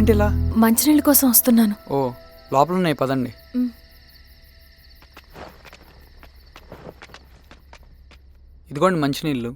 మీరేంటి ఇలా? మంచినీళ్ళ కోసం వస్తున్నాను. ఓ, లోపల ఉన్నాయి, పదండి. ఇదిగోండి మంచినీళ్ళు.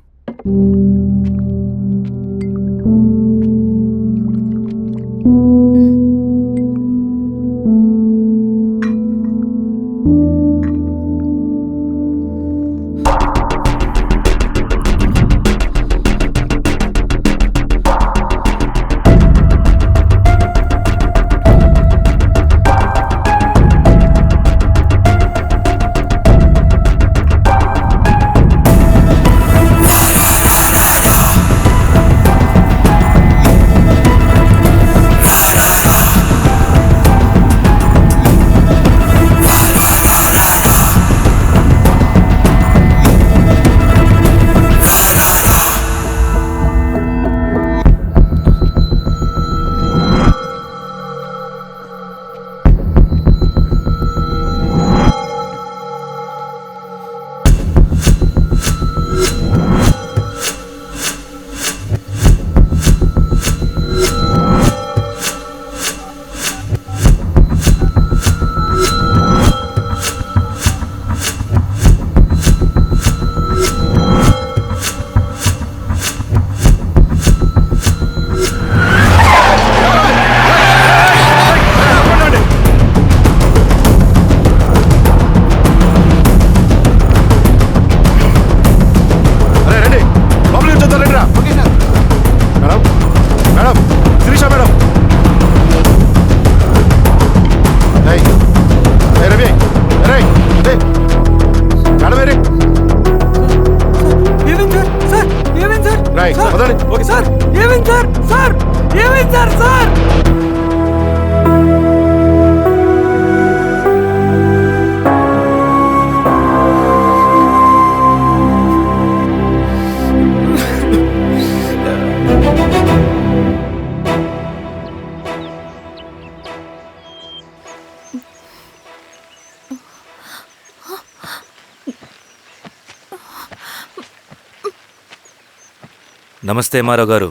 నమస్తే మారావు గారు.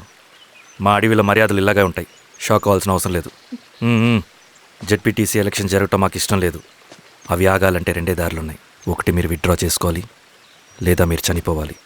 మా అడవిలో మర్యాదలు ఇలాగే ఉంటాయి. షాక్ అవ్వాల్సిన అవసరం లేదు. జెడ్పీటీసీ ఎలక్షన్ జరగటం మాకు ఇష్టం లేదు. అవి ఆగాలంటే రెండే దారులున్నాయి. ఒకటి మీరు విత్డ్రా చేసుకోవాలి, లేదా మీరు చనిపోవాలి.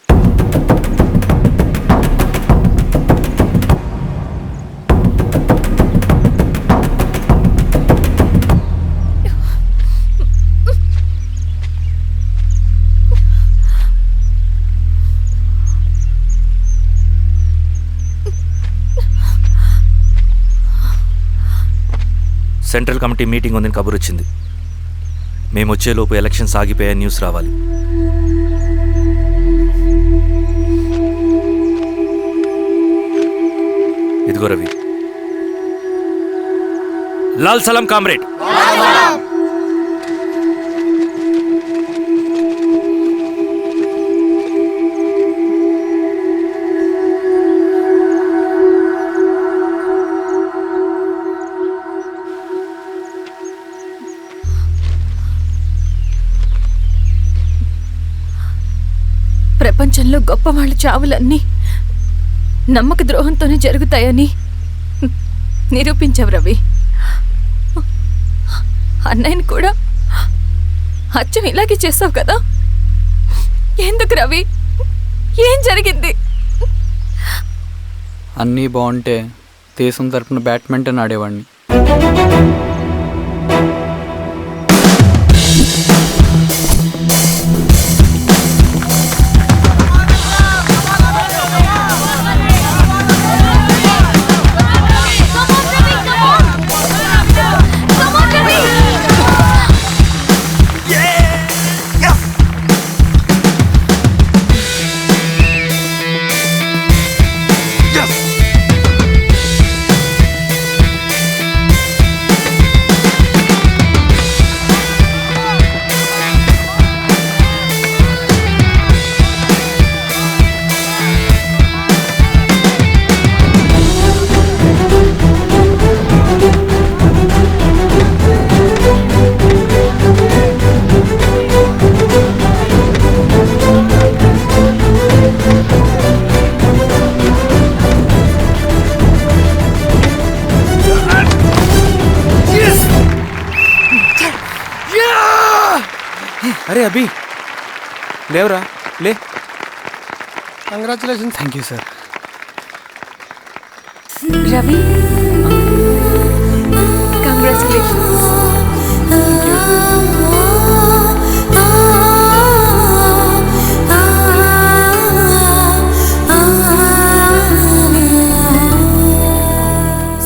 సెంట్రల్ కమిటీ మీటింగ్ ఉందని కబురు వచ్చింది. మేము వచ్చేలోపు ఎలక్షన్స్ ఆగిపోయే న్యూస్ రావాలి. ఇదిగో రవి. లాల్ సలాం కామ్రేడ్. ప్రపంచంలో గొప్పవాళ్ళ చావులన్నీ నమ్మక ద్రోహంతోనే జరుగుతాయని నిరూపించావు రవి. అన్నయ్యని కూడా అచ్చం ఇలాగే చేస్తావు కదా? ఎందుకు రవి? ఏం జరిగింది? అన్నీ బాగుంటే దేశం తరపున బ్యాడ్మింటన్ ఆడేవాడిని. అభి లేవరా లే. Congratulations. Thank you sir. Ravi congratulations.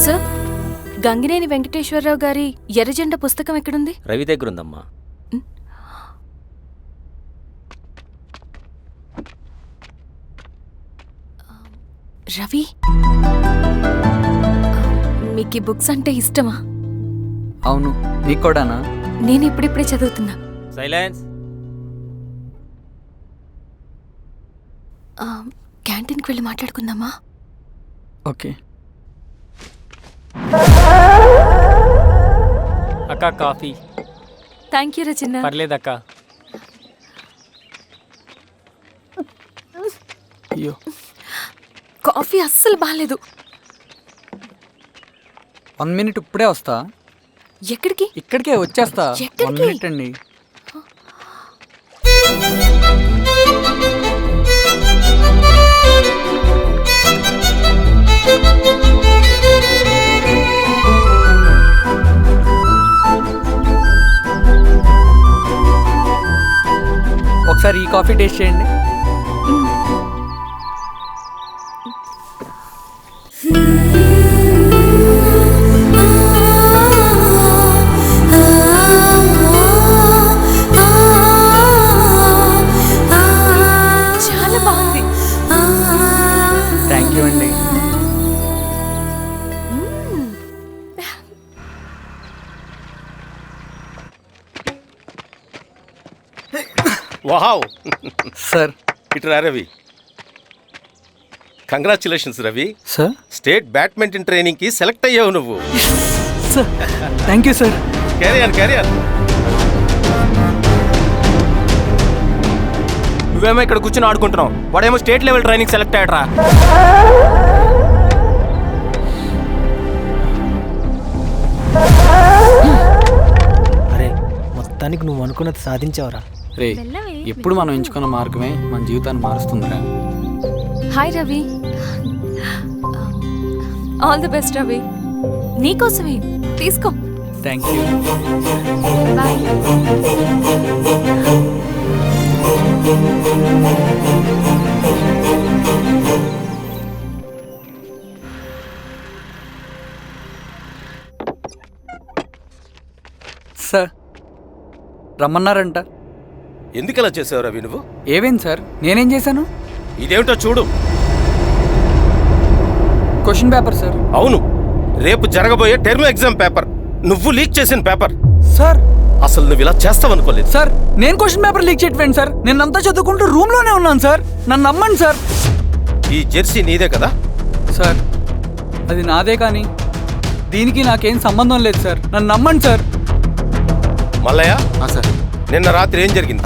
Sir, Gangineni Venkateswararao గారి ఎర్రజెండ పుస్తకం ఎక్కడుంది? రవి దగ్గర ఉందమ్మా. రవి, మీకు ఈ బుక్స్ అంటే ఇష్టమా? అవును, నీకు కూడానా? నేను ఇప్పుడిప్పుడే చదువుతున్నా. సైలెన్స్. క్యాంటీన్కి వెళ్ళి మాట్లాడుకుందామా? ఓకే. అక్క కాఫీ. థ్యాంక్ యూ రచన. పర్లేదక్క. అయ్యో, కాఫీ అస్సలు బాగాలేదు. 1 minute ఇప్పుడే వస్తా. ఎక్కడికి? ఇక్కడికే వచ్చేస్తా. ఎక్కడికి? 1 minute అండి. ఒకసారి ఈ కాఫీ టేస్ట్ చేయండి. చాలా బాగుంది. థ్యాంక్ యూ అండి. వావ్. సార్. ఇట్రా Ravi. Congratulations Ravi. Sir. State badminton ట్రైనింగ్కి సెలెక్ట్ అయ్యావు నువ్వు. Sir thank you sir. Carrier. నువ్వేమో ఇక్కడ కూర్చొని ఆడుకుంటున్నావు, వాడేమో స్టేట్ లెవెల్ ట్రైనింగ్ సెలెక్ట్ అయ్యాడ్రా. అరే, మొత్తానికి నువ్వు అనుకున్నది సాధించావురా. రే, ఎప్పుడు మనం ఎంచుకున్న మార్గమే మన జీవితాన్ని మారుస్తుందిరా. Hi Ravi. All the best Ravi. నీకోసమే, తీసుకో. Thank you. బాయ్. సార్, రమ్మన్నారంట. ఎందుకు అలా చేసావు రవి నువ్వు? ఏవేం సార్, నేనేం చేశాను? ఇదేమిటో చూడు. Question paper sir. అవును, రేపు జరగబోయే టర్మ్ ఎగ్జామ్ పేపర్. నువ్వు లీక్ చేసిన పేపర్. సార్. అసలు నువ్వు ఇలా చేస్తావనుకోలేదు సార్, నేను క్వశ్చన్ పేపర్ లీక్ చేయట్లేండి సార్. నేనంతా చదువుకుంటూ రూమ్లోనే ఉన్నాను సార్. నన్ను నమ్మండి సార్. ఈ జెర్సీ నీదే కదా? సార్, అది నాదే, కానీ దీనికి నాకేం సంబంధం లేదు సార్. నన్ను నమ్మండి సార్. మల్లయ్య, సార్, నిన్న రాత్రి ఏం జరిగింది?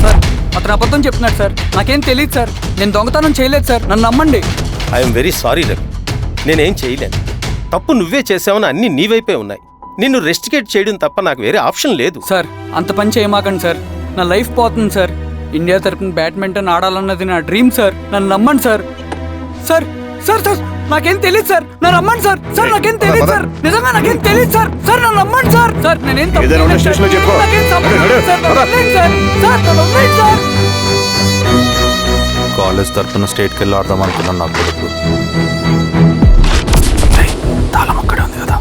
సార్, అతను అబద్ధం చెప్తున్నాడు సార్. నాకేం తెలియదు సార్. నేను దొంగతనం చేయలేదు సార్. నన్ను నమ్మండి. I'm very sorry Ravi. నేనేం చేయలేను. తప్పు నువ్వే చేసావని అన్ని నీ వైపే ఉన్నాయి. నిన్ను రెస్టికేట్ చేయడం తప్ప నాకు వేరే ఆప్షన్ లేదు. సార్, అంత పని చేయమాకండి సార్. నా లైఫ్ పోతుంది సార్. ఇండియా తరపున బ్యాడ్మింటన్ ఆడాలన్నది నా డ్రీమ్ సార్. నన్ను నమ్మండి సార్. సార్ సార్ సార్ నాకేం తెలియదు సార్. నన్ను నమ్మండి సార్. సార్ నాకేం తెలియదు సార్. నిజంగా నాకేం తెలియదు సార్. సార్ నన్ను నమ్మండి సార్. సార్ నేనేం తప్పు చేయలేదు సార్. నాకేం సంబంధం లేదు సార్. నన్ను వదిలేయండి సార్. సార్ నన్ను వదిలేయండి సార్. కాలేజ్ తరఫున స్టేట్కి వెళ్ళి ఆడదాం అనుకున్నాను. నా కొడుకు తాళం అక్కడే ఉంది కదా.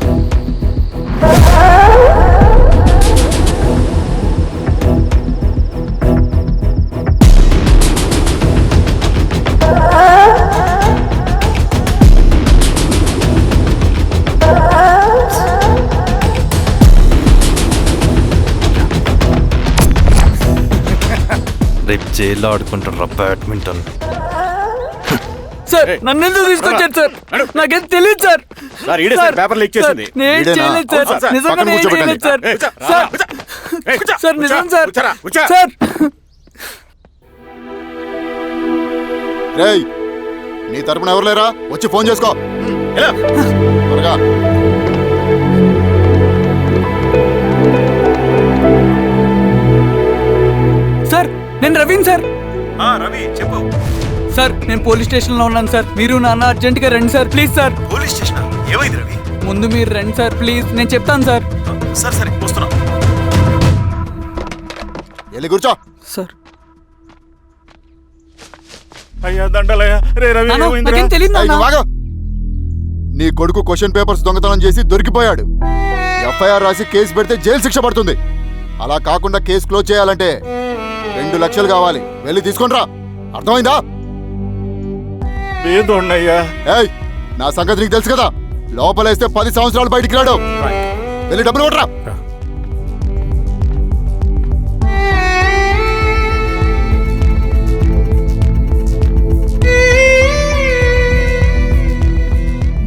రేపు జైల్లో ఆడుకుంటారా బ్యాడ్మింటన్? సార్ నన్ను ఎందుకు తీసుకొచ్చారు సార్? నాకేం తెలియదు సార్. పేపర్ లీక్ చేసింది. నేను చేయలేదు సార్. నిజంగా నేను చేయలేదు సార్. సార్ నిజం సార్. సార్ రేయ్, నీ తరపున ఎవరు లేరా? వచ్చి ఫోన్ చేసుకో. ఎలా? త్వరగా. సార్ నేను రవీన్ సార్. రవి చెప్పు. సార్ నేను పోలీస్ స్టేషన్లో ఉన్నాను సార్. మీరు నాన్న అర్జెంటుగా రండి sir, please sir. Police station ఏమైంది రవి? ముందు మీరు రండి సార్ ప్లీజ్, నేను చెప్తాను సార్. సరే సరే వస్తున్నా. వెళ్ళి కూర్చో. సార్ అయ్యా దండలయ్యా. రే రవి నాన్న, ఏమైందిరా? నాకేం తెలియదు ఏయ్, నాన్న. నువ్వు ఆగు. నీ కొడుకు క్వశ్చన్ పేపర్స్ దొంగతనం చేసి దొరికిపోయాడు. ఎఫ్ఐఆర్ రాసి కేసు పెడితే జైలు శిక్ష పడుతుంది. అలా కాకుండా కేసు క్లోజ్ చేయాలంటే 2 లక్షలు కావాలి. వెళ్ళి తీసుకొని రా. అర్థమైందా? ఏదోన్నయ్యా. ఏయ్, నా సంగతి నీకు తెలుసు కదా. లోపలేస్తే 10 సంవత్సరాలు బయటికి రాడు. వెళ్ళి డబ్బులు కొట్టరా.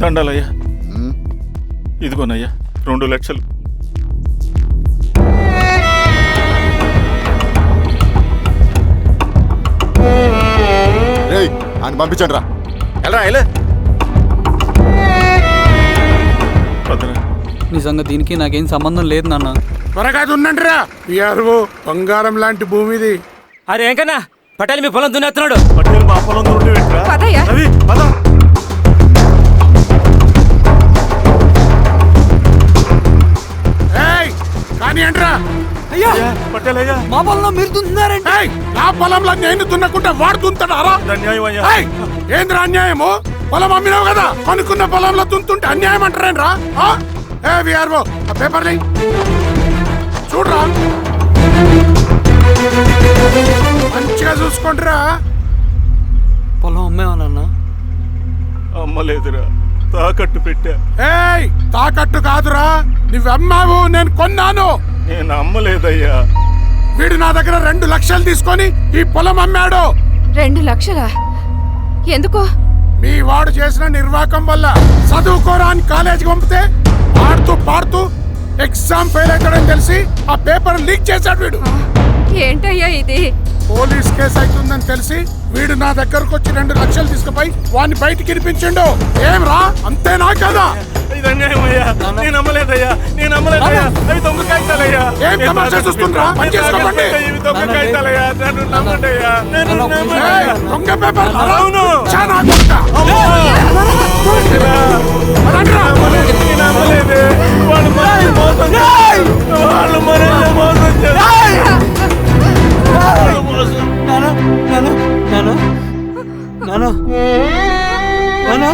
దండలయ్యా. ఇదిగోనయ్యా 2 లక్షలు. రేయ్, ఆయన పంపించండి రా. ఎలా ఎలా? పదరా. నిజంగా దీనికి నాకేం సంబంధం లేదు నాన్న. త్వరగా దున్నండిరా. పిఆర్ఓ బంగారం లాంటి భూమిది. అరే ఏంకన్నా పటేల్ మీ పొలం దున్నేస్తున్నాడు. పట్టేలు మా పొలం దూరం పెట్టరా. రవి పద. ఏయ్, కానీ అంటరా. అయ్యా పట్టేలయ్యా. మా పొలంలో మీరు దున్నుతున్నారంటే. ఏయ్, నా పొలంలో నేను దున్నకుంటే వాడు దున్నుతాడారా? అన్యాయం అయ్యా. ఏయ్, ఏంద్రా అన్యాయము? పొలం అమ్మినావు కదా, కొనుక్కున్న పొలంలో దున్నుతుంటే అన్యాయం అంటారేంట్రా? ఏ విఆర్ఓ ఆ పేపర్ చూడరా, మంచిగా చూసుకోండిరా. పొలం అమ్మేవా నాన్న? అమ్మలేదురా, తాకట్టు పెట్టా. ఏయ్, తాకట్టు కాదురా, నువ్వమ్మావు, నేను కొన్నాను. నేను అమ్మలేదయ్యా. వీడు నా దగ్గర 2 లక్షలు తీసుకొని ఈ పొలం అమ్మాడు. 2 లక్షలా? ఎందుకు? మీ వాడు చేసిన నిర్వాకం వల్ల చదువుకోరా అని కాలేజీకి పంపితే ఆడుతూ పాడుతూ ఎగ్జామ్ ఫెయిల్ అవుతాడని తెలిసి ఆ పేపర్ లీక్ చేశాడు వీడు. ఏంటయ్యా ఇది? పోలీస్ కేసు అవుతుందని తెలిసి వీడు నా దగ్గరకు వచ్చి 2 లక్షలు తీసుకుపోయి వాడిని బయటికి ఇరిపించిండు. ఏం రా, అంతేనా కదా? ఇది అన్యాయం అయ్యా. నేను అమ్మలేదయ్యా. నేను అమ్మలేదయ్యా. అవి దొంగ కాగితాలయ్యా. ఏం తమాషా చూస్తుండ్రా? పని చేసుకోకండి. ఇవి దొంగ కాగితాలయ్యా. నన్ను నమ్మండయ్యా. నేను ఏయ్, నమ్మనయ్యా. దొంగ పేపర్ అవును. చాలా దొంగ. పదండ్రా. నేను అమ్మలేదే. వాళ్ళు మనల్ని మోసం చేశారు. వాళ్ళు మనల్ని మోసం చేశారు. నాన్న నాన్న నాన్న నాన్న నాన్న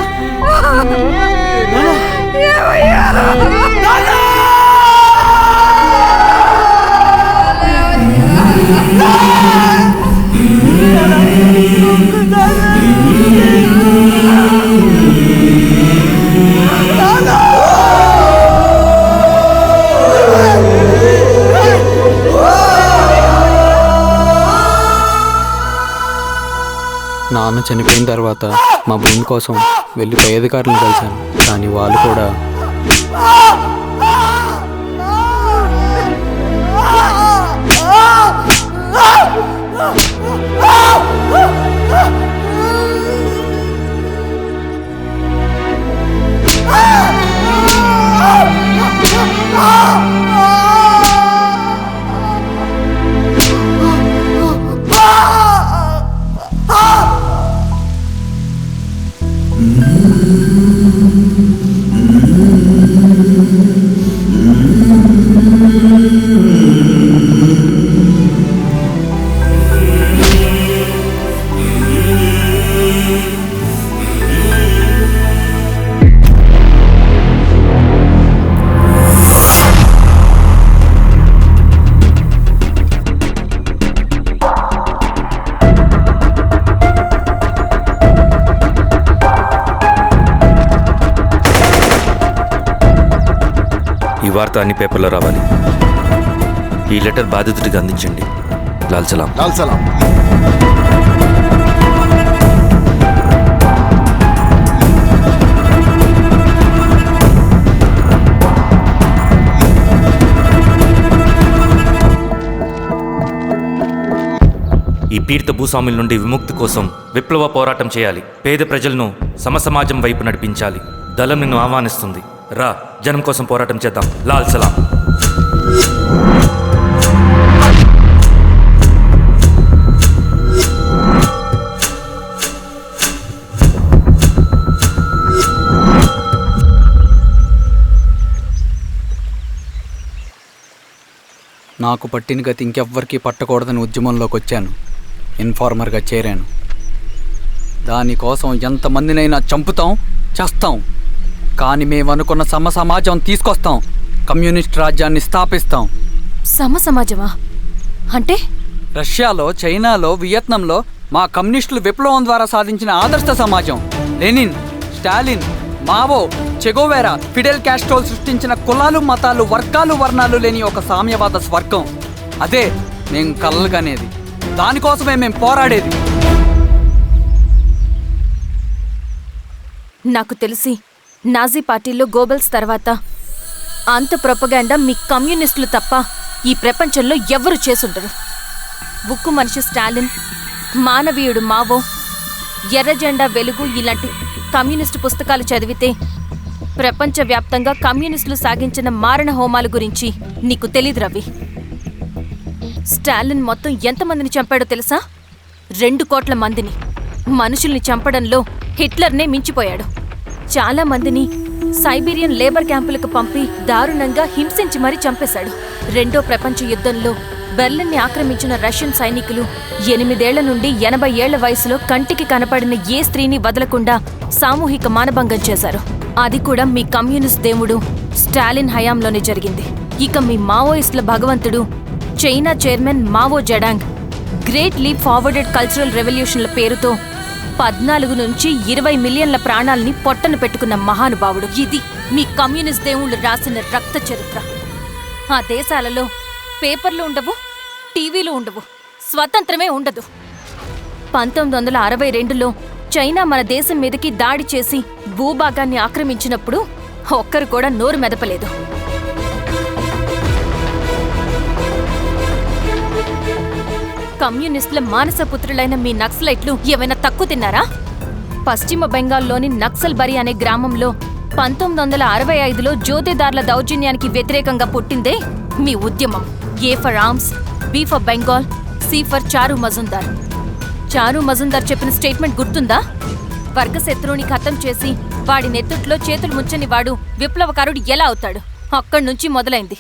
నాన్న చనిపోయిన తర్వాత మా భూమి కోసం వెళ్ళి పై అధికారులను కలిశాను, కానీ వాళ్ళు కూడా ఈ వార్త అన్ని పేపర్లో రావాలి. ఈ లెటర్ బాధితుడికి అందించండి. లాల్ సలాం. లాల్ సలాం. ఈ పీడిత భూస్వాముల నుండి విముక్తి కోసం విప్లవ పోరాటం చేయాలి. పేద ప్రజలను సమసమాజం వైపు నడిపించాలి. దళం నిన్ను ఆహ్వానిస్తుంది. రా, జనం కోసం పోరాటం చేద్దాం. లాల్ సలాం. నాకు పట్టిన గతి ఇంకెవ్వరికీ పట్టకూడదని ఉద్యమంలోకి వచ్చాను. ఇన్ఫార్మర్గా చేరాను. దానికోసం ఎంతమందినైనా చంపుతాం, చేస్తాం. కానీ మేమనుకున్న సమాజం తీసుకొస్తాం. కమ్యూనిస్ట్ రాజ్యాన్ని స్థాపిస్తాం. సమాజమా అంటే? రష్యాలో, చైనాలో, వియత్నంలో మా కమ్యూనిస్టులు విప్లవం ద్వారా సాధించిన ఆదర్శ సమాజం. Lenin, Stalin, Mao, Che Guevara, Fidel క్యాస్ట్రోల్ సృష్టించిన కులాలు, మతాలు, వర్గాలు, వర్ణాలు లేని ఒక సామ్యవాద స్వర్గం. అదే మేము కలలుగనేది. దానికోసమే మేము పోరాడేది. నాకు తెలిసి నాజీ పార్టీలో గోబెల్స్ తర్వాత అంత ప్రొపగాండా మీ కమ్యూనిస్టులు తప్ప ఈ ప్రపంచంలో ఎవ్వరూ చేసుండరు. ఉక్కు మనిషి స్టాలిన్, మానవీయుడు మావో, ఎర్ర జెండా వెలుగు ఇలాంటి కమ్యూనిస్టు పుస్తకాలు చదివితే ప్రపంచవ్యాప్తంగా కమ్యూనిస్టులు సాగించిన మారణ హోమాల గురించి నీకు తెలీదు రవి. స్టాలిన్ మొత్తం ఎంతమందిని చంపాడో తెలుసా? 2 కోట్ల మందిని. మనుషుల్ని చంపడంలో హిట్లర్నే మించిపోయాడు. చాలా మందిని సైబీరియన్ లేబర్ క్యాంపులకు పంపి దారుణంగా హింసించి మరీ చంపేశాడు. 2వ ప్రపంచ యుద్ధంలో బెర్లిన్ని ఆక్రమించిన రష్యన్ సైనికులు 8 ఏళ్ల నుండి 80 ఏళ్ల వయసులో కంటికి కనపడిన ఏ స్త్రీని వదలకుండా సామూహిక మానభంగం చేశారు. అది కూడా మీ కమ్యూనిస్ట్ దేవుడు స్టాలిన్ హయాంలోనే జరిగింది. ఇక మీ మావోయిస్టుల భగవంతుడు China chairman Mao Zedong great leap forward and cultural రెవల్యూషన్ల పేరుతో 14 నుంచి 20 మిలియన్ల ప్రాణాల్ని పొట్టను పెట్టుకున్న మహానుభావుడు. ఇది మీ కమ్యూనిస్ట్ దేవుళ్ళు రాసిన రక్త చరిత్ర. ఆ దేశాలలో పేపర్లు ఉండవు, టీవీలు ఉండవు, స్వతంత్రమే ఉండదు. 1962లో చైనా మన దేశం మీదకి దాడి చేసి భూభాగాన్ని ఆక్రమించినప్పుడు ఒక్కరు కూడా నోరు మెదపలేదు. కమ్యూనిస్టుల మానసపుత్రులైన మీ నక్సలైట్లు ఏమైనా తక్కువ తిన్నారా? పశ్చిమ బెంగాల్లోని నక్సల్బరి అనే గ్రామంలో 1965లో జోతేదార్ల దౌర్జన్యానికి వ్యతిరేకంగా పుట్టిందే మీ ఉద్యమం. A for arms, B for Bengal, C for Charu Majumdar. చారు మజుందార్ చెప్పిన స్టేట్మెంట్ గుర్తుందా? వర్గశత్రువుని ఖతం చేసి వాడి నెత్తుట్లో చేతులు ముంచని వాడు విప్లవకారుడు ఎలా అవుతాడు? అక్కడి నుంచి మొదలైంది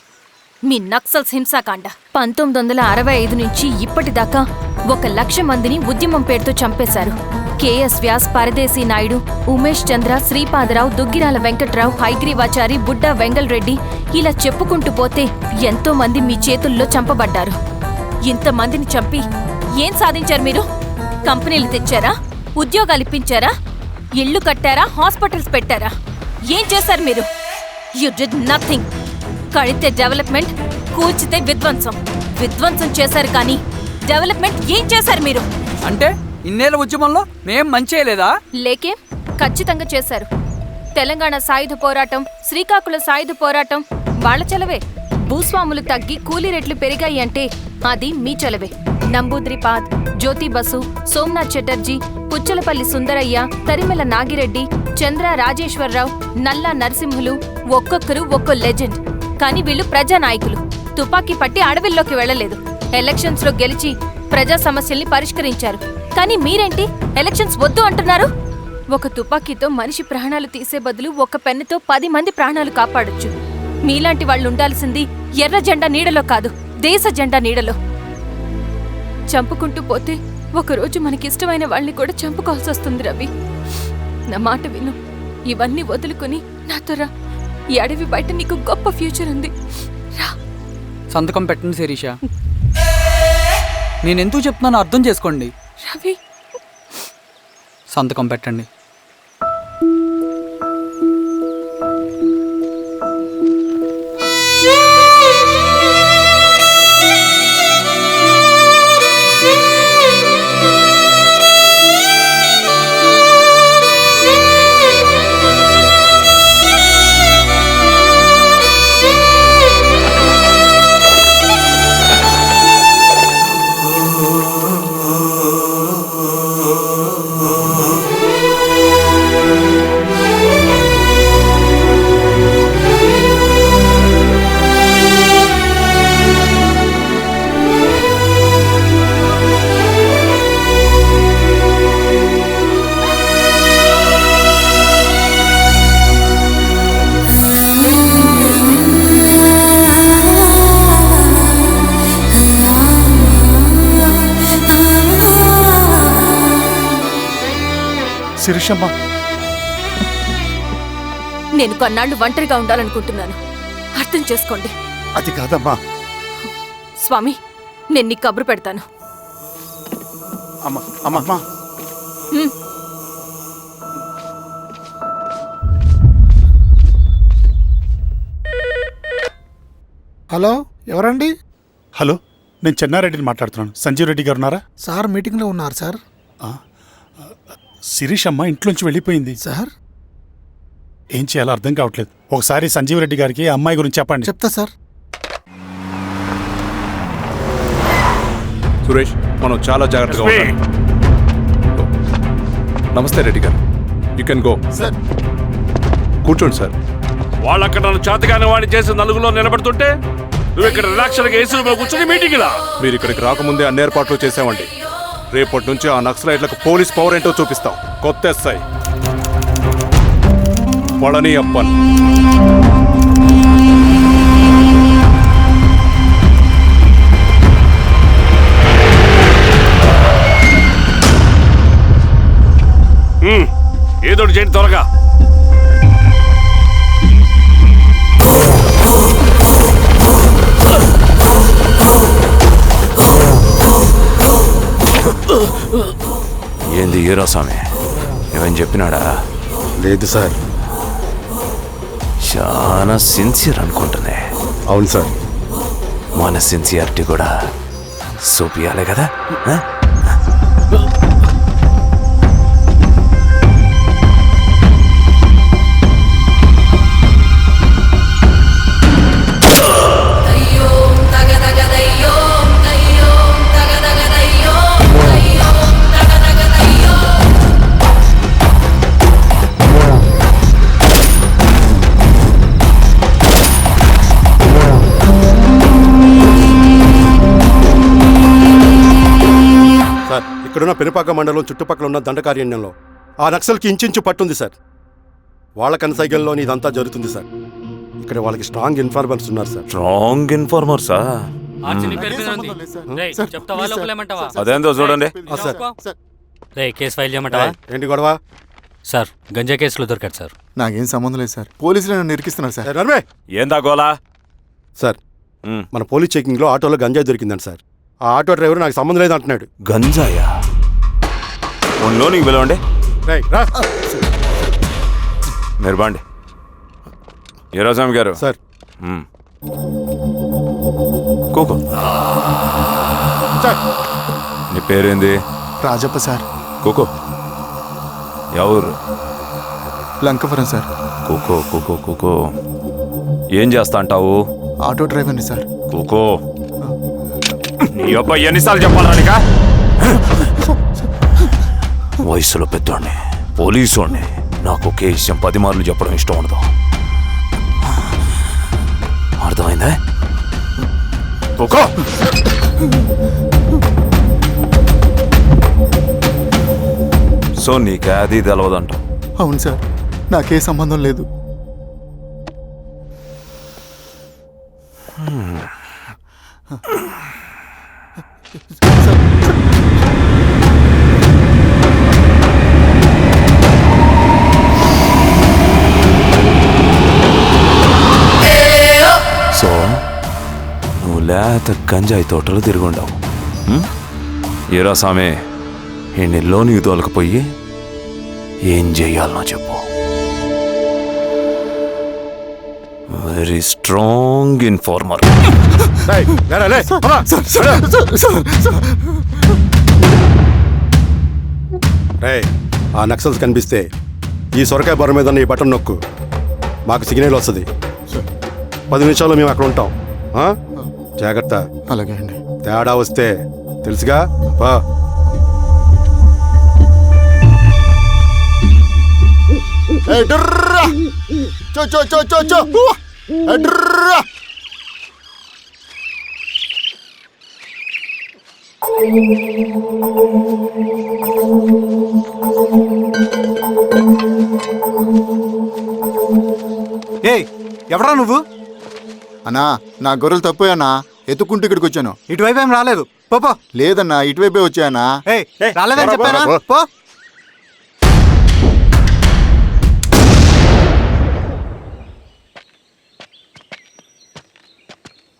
మీ నక్సల్స్ హింసాకాండ. 1965 నుంచి ఇప్పటిదాకా 1,00,000 మందిని ఉద్యమం పేరుతో చంపేశారు. కేఎస్ వ్యాస్, పరదేశీ నాయుడు, ఉమేష్ చంద్ర, శ్రీపాదరావు, దుగ్గిరాల వెంకట్రావు, హైగ్రీవాచారి, బుడ్డా వెంగల్ రెడ్డి ఇలా చెప్పుకుంటూ పోతే ఎంతో మంది మీ చేతుల్లో చంపబడ్డారు. ఇంతమందిని చంపి ఏం సాధించారు మీరు? కంపెనీలు తెచ్చారా? ఉద్యోగాలు ఇప్పించారా? ఇళ్లు కట్టారా? హాస్పిటల్స్ పెట్టారా? ఏం చేశారు మీరు? You did nothing. కడితే డెవలప్మెంట్, కూల్చితే విధ్వంసం. విధ్వంసం చేశారు కానీ డెవలప్మెంట్ ఏం చేశారు మీరు? అంటే ఇన్నేళ్ల ఉద్యమంలో మేం మంచి చేయలేదా? లేకే, ఖచ్చితంగా చేశారు. తెలంగాణ సాయుధ పోరాటం, శ్రీకాకుళం సాయుధ పోరాటం వాళ్ళ చలవే. భూస్వాములు తగ్గి కూలీ రేట్లు పెరిగాయి అంటే అది మీ చలవే. నంబూద్రిపాద్, జ్యోతి బసు, సోమనాథ్ చటర్జీ, పుచ్చలపల్లి సుందరయ్య, తరిమెల నాగిరెడ్డి, చంద్ర రాజేశ్వరరావు, నల్లా నరసింహులు ఒక్కొక్కరు ఒక్కో లెజెండ్. కానీ వీళ్ళు ప్రజానాయకులు. తుపాకీ పట్టి అడవిల్లోకి వెళ్లలేదు. ఎలక్షన్స్ లో గెలిచి ప్రజా సమస్యల్ని పరిష్కరించారు. కానీ మీరేంటి ఎలక్షన్స్ వద్దు అంటున్నారు? ఒక తుపాకీతో మనిషి ప్రాణాలు తీసే బదులు ఒక పెన్నుతో 10 మంది ప్రాణాలు కాపాడొచ్చు. మీలాంటి వాళ్ళు ఉండాల్సింది ఎర్ర జెండా నీడలో కాదు, దేశ జెండా నీడలో. చంపుకుంటూ పోతే ఒకరోజు మనకిష్టమైన వాళ్ళని కూడా చంపుకోవాల్సి వస్తుంది రవి. నా మాట విను. ఇవన్నీ వదులుకుని నాతో రా. ఈ అడవి బయట నీకు గొప్ప ఫ్యూచర్ ఉంది. రా. సంతకం పెట్టండి శిరీష. నేనెందుకు చెప్తున్నానో అర్థం చేసుకోండి. రవి, సంతకం పెట్టండి. శిరీషమ్మ, నేను కొన్నాళ్ళు ఒంటరిగా ఉండాలనుకుంటున్నాను. అర్థం చేసుకోండి. అది కాదమ్మా. స్వామి, నేను నీకు కబురు పెడతాను. అమ్మా, హలో, ఎవరండి? హలో, నేను చెన్నారెడ్డిని మాట్లాడుతున్నాను. సంజీవ్ రెడ్డి గారు ఉన్నారా? సార్ మీటింగ్లో ఉన్నారు సార్. శిరీషమ్మ ఇంట్లోంచి వెళ్ళిపోయింది సార్ ఏం చేయాలో అర్థం కావట్లేదు. ఒకసారి సంజీవ్ రెడ్డి గారికి ఆ అమ్మాయి గురించి చెప్పండి. చెప్తా సార్. సురేష్, మనం చాలా జాగ్రత్తగా ఉండాలి. నమస్తే రెడ్డి గారు, యూ కెన్ గో. సార్ కూర్చోండి సార్. వాళ్ళక్కడ నన్ను చేతగానే వాడిని చేసి నలుగులో నిలబడుతుంటే నువ్వు ఇక్కడ రిలాక్స్గా ఏసీలో కూర్చొని మీటింగ్ లా. మీరు ఇక్కడికి రాకముందే అన్ని ఏర్పాట్లు చేసామండి. రేపటి నుంచి ఆ నక్సలైట్లకు పోలీస్ పవర్ ఏంటో చూపిస్తాం. కొత్త ఎస్ఐ పళని అప్పన్. ఏదోటి చేయండి త్వరగా. ఏంది హీరో స్వామి, ఏమని చెప్పినాడా? లేదు సార్. చాలా సిన్సియర్ అనుకుంటుంది. అవును సార్. మన సిన్సియారిటీ కూడా చూపియాలి కదా. ఇక్కడున్న పెనుపాక మండలం చుట్టుపక్కల ఉన్న దండకారణ్యంలో ఆ నక్సల్కి ఇంచుంచు పట్టుంది సార్. వాళ్ళ కనసైగల్లోని ఇదంతా జరుగుతుంది సార్. ఇక్కడ వాళ్ళకి స్ట్రాంగ్ ఇన్ఫార్మర్స్ ఉన్నారు సార్. స్ట్రాంగ్ ఇన్ఫార్మర్సా? అదేందో చూడండి. కేసు ఫైల్ చేయమంటావా? ఏంటి గొడవ సార్? గంజా కేసులో దొరికాడు సార్. నాకేం సంబంధం లేదు సార్. పోలీసులు నన్ను ఇరికిస్తున్నారు సార్. ఏందా గోలా? సార్, మన పోలీస్ చెకింగ్లో ఆటోలో గంజాయి దొరికిందండి సార్. ఆ ఆటో డ్రైవర్ నాకు సంబంధం లేదు అంటున్నాడు. గంజాయా? ఒంట్లో నీకు పిలవండి. మీరు బాండి. ఈరోజామి గారు సార్. కూకో. నీ పేరేంది? రాజప్ప సార్. కూకో. ఎవరు? లంకపురం సార్. కూకో కూకో కూకో. ఏం చేస్తా అంటావు? ఆటో డ్రైవర్ని సార్. కూకో. నీ అబ్బాయి ఎన్నిసార్లు చెప్పాలనికా? వయసులో పెద్దోడిని, పోలీసోడిని, నాకు ఒకే విషయం 10 మార్లు చెప్పడం ఇష్టం ఉండదు. అర్థమైందా? కూకో. సో నీకే అది తెలవదంట? అవును సార్, నాకే సంబంధం లేదు. సో నువ్వు లేత గంజాయి తోటలు తిరుగుండవు. ఏరా సామే, ఈ నీకు తోలకపోయి ఏం చెయ్యాలనో చెప్పు. Very strong informer. ఆ నక్సల్స్ కనిపిస్తే ఈ సొరకాయ బొర మీద ఈ బటన్ నొక్కు, మాకు సిగ్నల్ వస్తుంది. 10 నిమిషాల్లో మేము అక్కడ ఉంటాం. జాగ్రత్త. అలాగే అండి. తేడా వస్తే తెలుసుగా. పా. ఎవరా నువ్వు? అన్నా, నా గొర్రెలు తప్పోయన్నా, ఎత్తుకుంటూ ఇక్కడికి వచ్చాను. ఇటువైపు ఏం రాలేదు. పో. లేదన్నా, ఇటువైపే వచ్చాయన్నా. రాలేదని చెప్పానా? పో.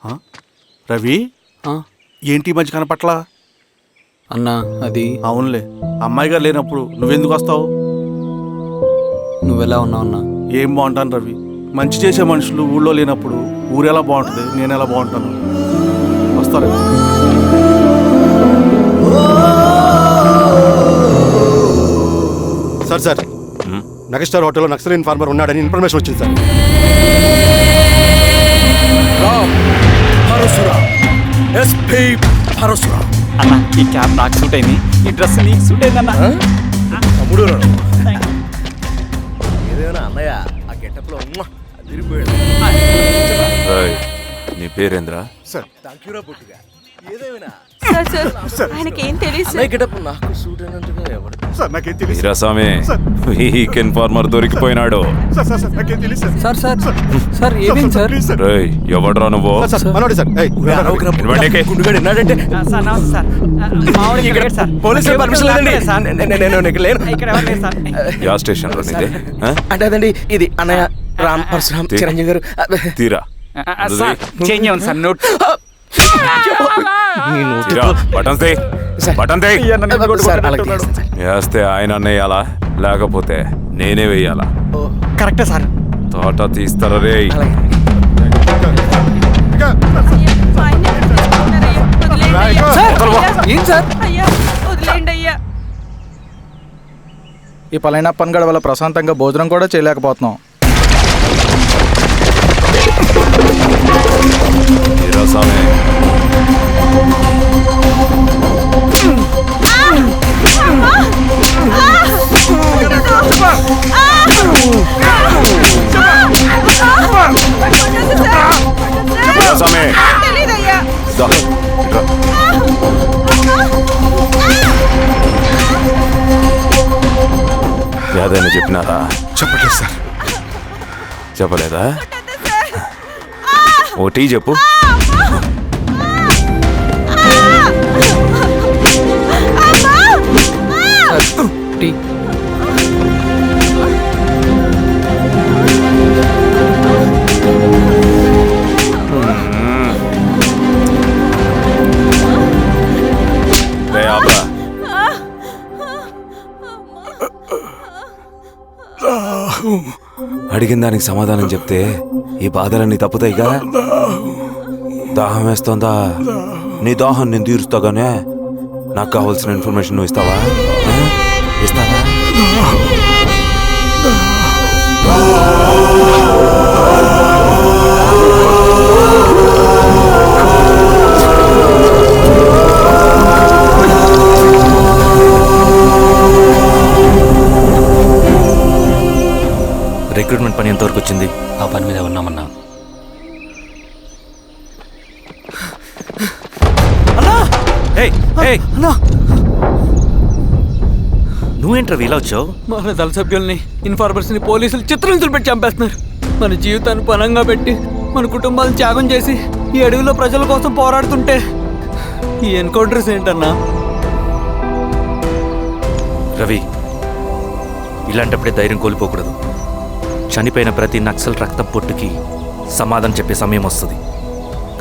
రవి ఆ, ఏంటి ఈ మధ్య కనపట్లా? అన్నా అది అవునులే, అమ్మాయి గారు లేనప్పుడు నువ్వెందుకు వస్తావు? నువ్వెలా ఉన్నావు అన్నా? ఏం బాగుంటాను రవి, మంచి చేసే మనుషులు ఊళ్ళో లేనప్పుడు ఊరు ఎలా బాగుంటుంది, నేను ఎలా బాగుంటాను? వస్తారా? సార్ మెగాస్టార్ హోటల్లో నక్సల్ ఇన్ఫార్మర్ ఉన్నాడని ఇన్ఫర్మేషన్ వచ్చింది సార్. అన్నా ఈ క్యాప్ నాకు సూట్ అయింది, ఈ డ్రెస్ నీకు సూట్ అయిందన్నా. నీ పేరేంద్ర? ఆయనకేం తెలియదు. వీరాస్వామి, వీక్ ఇన్ఫార్మర్ దొరికిపోయినాడు. సార్ సార్ సార్ ఏమైంది సార్? రేయ్, ఎవడ్రా నువ్వు? మనోడి సార్. ఏయ్, ఇవ్వండికి. యా స్టేషన్ లో నీదే? ఆ? అంటే అదండి ఇది అన్నయ్య రామ్ పరశురామ్ చిరంజీవి గారు. తీరా చేంజ్ అవ్వండి సార్ నోట్. తీరా, బటన్స్ తీ. బటన్ తీ. వేస్తే ఆయన వేయాలా, లేకపోతే నేనే వేయాలా? కరెక్టే సార్. తోట తీస్తారా రే? ఏం సార్? ఈ పలైనప్పన్ గడ వల్ల ప్రశాంతంగా భోజనం కూడా చేయలేకపోతున్నాం. వీరాస్వామి, వీరాస్వామి, దా, ఇట్రా. ఏదైనా చెప్పినారా? చెప్పట్లేదు సార్. చెప్పలేదా? ఓ టీ చెప్పు. టీ. రే ఆబ్రా. అడిగిన దానికి సమాధానం చెప్తే ఈ బాధలన్నీ తప్పుతాయిగా. దాహం వేస్తోందా? నీ దాహం నేను తీరుస్తాగానే నాకు కావాల్సిన ఇన్ఫర్మేషన్ నువ్వు ఇస్తావా? ఇస్తావా? రిక్రూట్మెంట్ పని ఎంతవరకు వచ్చింది? ఆ పని మీద ఉన్నామన్నా. నువ్వేంట్రా ఇలా వచ్చావు? మన దళ సభ్యుల్ని, ఇన్ఫార్మర్స్ని పోలీసులు చిత్రహింసలు పెట్టి చంపేస్తున్నారు. మన జీవితాన్ని పణంగా పెట్టి మన కుటుంబాలను త్యాగం చేసి ఈ అడవిలో ప్రజల కోసం పోరాడుతుంటే ఈ ఎన్కౌంటర్స్ ఏంటన్నా? రవి, ఇలాంటప్పుడే ధైర్యం కోల్పోకూడదు. చనిపోయిన ప్రతి నక్సల్ రక్తం పొట్టుకి సమాధానం చెప్పే సమయం వస్తుంది.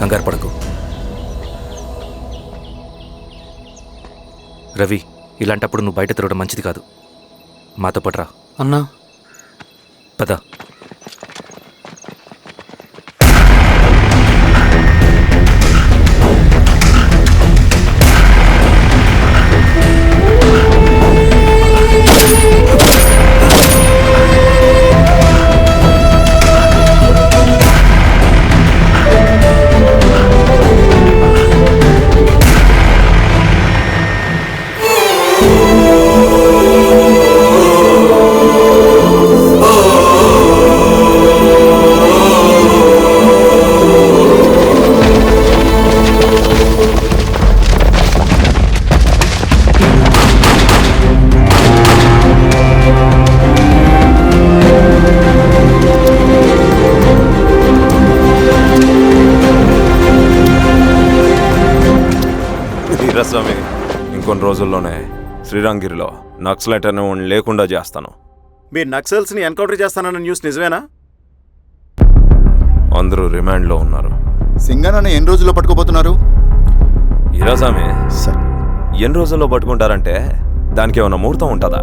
కంగారు పడకు రవి. ఇలాంటప్పుడు నువ్వు బయట తిరగడం మంచిది కాదు. మాతో పట్రా అన్నా. పద. వీరాస్వామి, ఇంకొన్ని రోజుల్లోనే శ్రీరంగిరిలో నక్సలైట్ అనే వాడిని లేకుండా చేస్తాను. మీరు నక్సల్స్ని ఎన్కౌంటర్ చేస్తానన్న న్యూస్ నిజమేనా? అందరూ రిమాండ్లో ఉన్నారు. సింగనన్న ఎన్ని రోజుల్లో పట్టుకోబోతున్నారు? ఈరోజామే ఎన్ని రోజుల్లో పట్టుకుంటారంటే దానికి ఏమైనా ముహూర్తం ఉంటుందా?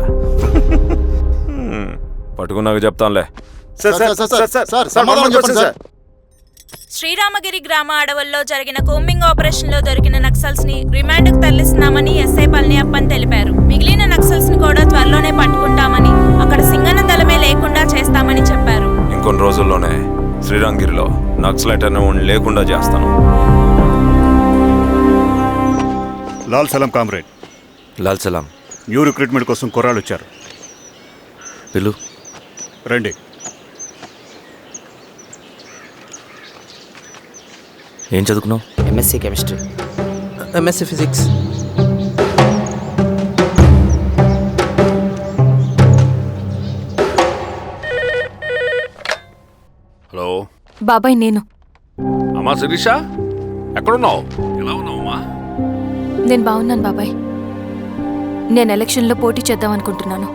పట్టుకున్నాక చెప్తాంలే. శ్రీరామగిరి గ్రామ అడవుల్లో జరిగిన కోంబింగ్ ఆపరేషన్ లో దొరికిన నక్సల్స్ ని రిమాండ్ కు తరలిస్తున్నామని ఎస్ఐ పళనియప్పన్ తెలిపారు. మిగిలిన నక్సల్స్ ని కూడా త్వరలోనే పట్టుకుంటామని, అక్కడ సింగన్న దళమే లేకుండా చేస్తామని చెప్పారు. ఇంకొన్ని రోజుల్లోనే శ్రీరామగిరిలో నక్సలైట్ అనే లేకుండా చేస్తాను. లాల్ సలాం కామ్రేడ్. లాల్ సలాం. న్యూ రిక్రూట్మెంట్ కోసం కుర్రాళ్ళు వచ్చారు. పిలు. రండి. ఏం చదువుకున్నావు? MSc chemistry. MSc physics. Hello బాబాయ్, నేను. అమ్మా శిరీష, ఎక్కడున్నావు? ఎలా ఉన్నావు అమ్మా? నేను బాగున్నాను బాబాయ్. నేను ఎలక్షన్లో పోటీ చేద్దాం అనుకుంటున్నాను.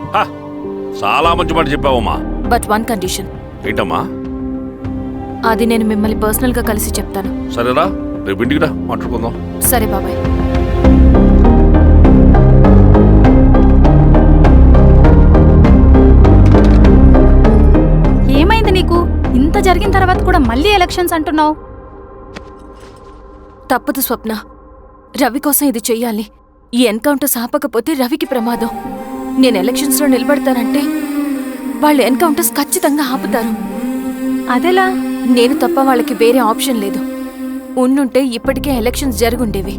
చాలా మంచి మాట చెప్పావమ్మా. But one condition. ఏంటమ్మా? అది నేను మిమ్మల్ని పర్సనల్గా కలిసి చెప్తాను. సరేరా, రేపు ఇంటికి రా, మాట్లాడుకుందాం. సరే బాబాయ్. ఏమైంది నీకు? ఇంత జరిగిన తర్వాత కూడా మళ్ళీ ఎలక్షన్స్ అంటున్నావు? తప్పదు స్వప్న. రవి కోసం ఇది చెయ్యాలి. ఈ ఎన్కౌంటర్స్ ఆపకపోతే రవికి ప్రమాదం. నేను ఎలక్షన్స్లో నిలబడతానంటే వాళ్ళు ఎన్కౌంటర్స్ ఖచ్చితంగా ఆపుతారు. అదెలా? నేను తప్ప వాళ్ళకి వేరే ఆప్షన్ లేదు. ఉండుంటే ఇప్పటికే ఎలక్షన్స్ జరుగుండేవి.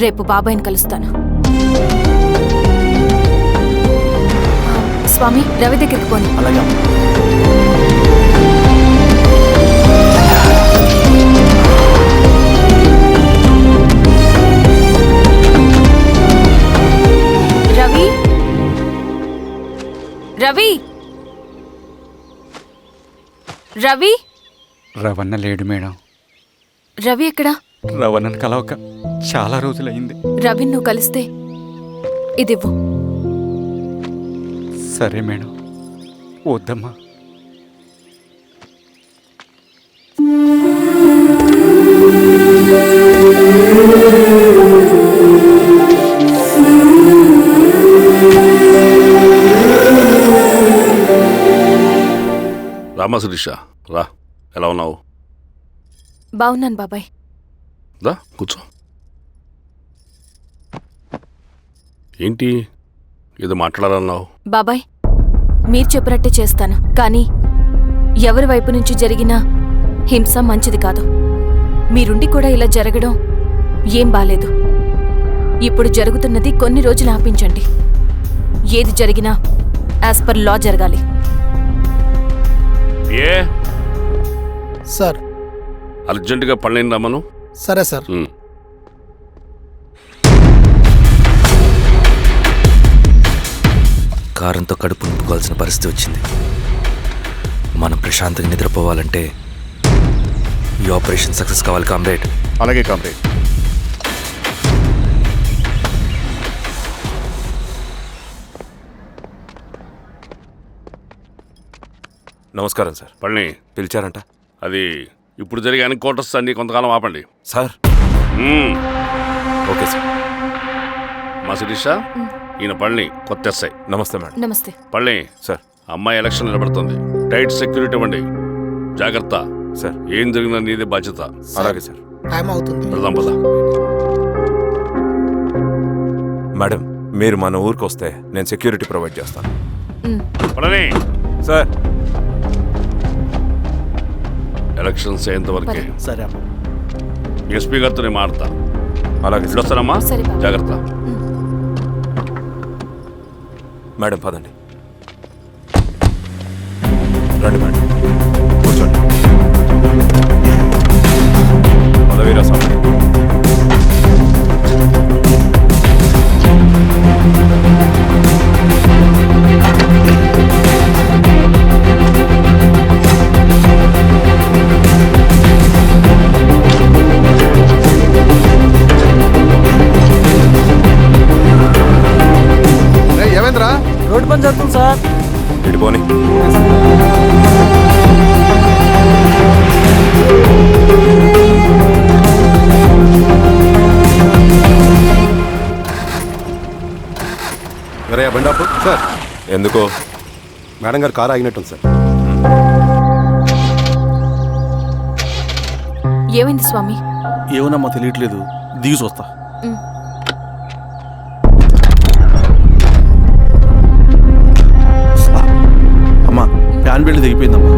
రేపు బాబాయ్ని కలుస్తాను. స్వామి, రవి దగ్గరికి పోని. అలాగే. రవి, రవి, రవి. రవణ లేడు మేడం. రవి ఎక్కడా? రవణను కలవక చాలా రోజులైంది. రవి నువ్వు కలిస్తే ఇదివ్వు. సరే మేడం. వద్దమ్మా. రామా శిరీష, రా. ఎలా ఉన్నావు? బాగున్నాను బాబాయ్. రా కూర్చో. ఏంటి ఏదో మాట్లాడాలన్నావు? బాబాయ్, మీరు చెప్పినట్టే చేస్తాను. కానీ ఎవరి వైపు నుంచి జరిగినా హింస మంచిది కాదు. మీరుండి కూడా ఇలా జరగడం ఏం బాలేదు. ఇప్పుడు జరుగుతున్నది కొన్ని రోజులు ఆపించండి. ఏది జరిగినా యాజ్ పర్ లా జరగాలి. ఏ సార్, అర్జెంటుగా పళ్ళని రమ్మను. సరే సార్. కారంతో కడుపు నింపుకోవాల్సిన పరిస్థితి వచ్చింది. మనం ప్రశాంతంగా నిద్రపోవాలంటే ఈ ఆపరేషన్ సక్సెస్ కావాలి కామ్రేడ్. అలాగే కామ్రేడ్. నమస్కారం సార్. పళ్ళని పిలిచారంట? అది ఇప్పుడు జరిగే ఎన్కౌంటర్స్ అన్ని కొంతకాలం ఆపండి సార్. Okay sir. మా శిరీష, ఈయన పళ్ళని కొత్త ఎస్ఐ. నమస్తే మేడం. నమస్తే. పళ్ళని సార్. అమ్మాయి ఎలక్షన్ నిలబడుతుంది. టైట్ సెక్యూరిటీ ఇవ్వండి. జాగ్రత్త సార్. ఏం జరిగినా నీదే బాధ్యత. అలాగే సార్. టైం అవుతుంది. వెళ్దాం పద. మేడం, మీరు మన ఊరికి వస్తే నేను సెక్యూరిటీ ప్రొవైడ్ చేస్తాను. పళ్ళని సార్. ఎలక్షన్స్ అయ్యేంతవరకే. సరే. ఎస్పీ గారితో నేను మాడతా. అలాగే. వస్తానమ్మా, జాగ్రత్త. మేడం పదండి. రండి మేడం, కూర్చోండి. పదవీరా స్వామి. ఏమేంద్రా? రోడ్డు పని జరుగుతుంది సార్. ఇటు పోనీ. రే బండాపు సార్. ఎందుకో? మేడం గారు కారు ఆగినట్టుంది సార్. ఏమైంది స్వామి? ఏమోనమ్మా తెలియట్లేదు, దిగి చూస్తా. అమ్మా ఫ్యాన్ బెల్ట్ దిగిపోయిందమ్మా.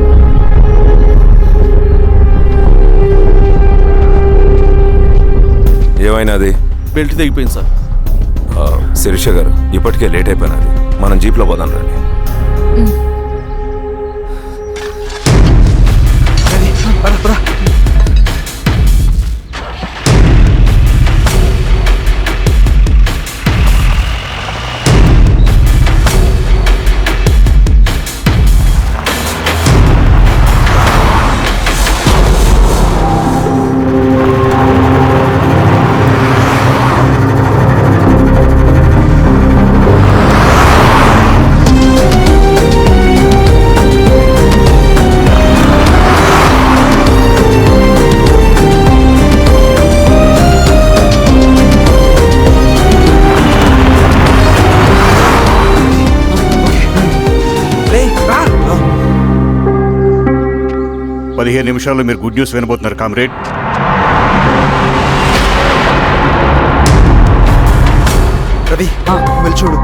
ఏమైనాది? బెల్ట్ తెగిపోయింది సార్. శిరీష గారు, ఇప్పటికే లేట్ అయిపోయినది, మనం జీప్లో పోదాం రండి. నిమిషాల్లో మీరు గుడ్ న్యూస్ వినబోతున్నారు కామ్రేడ్. రవి వెళ్ళి చూడు.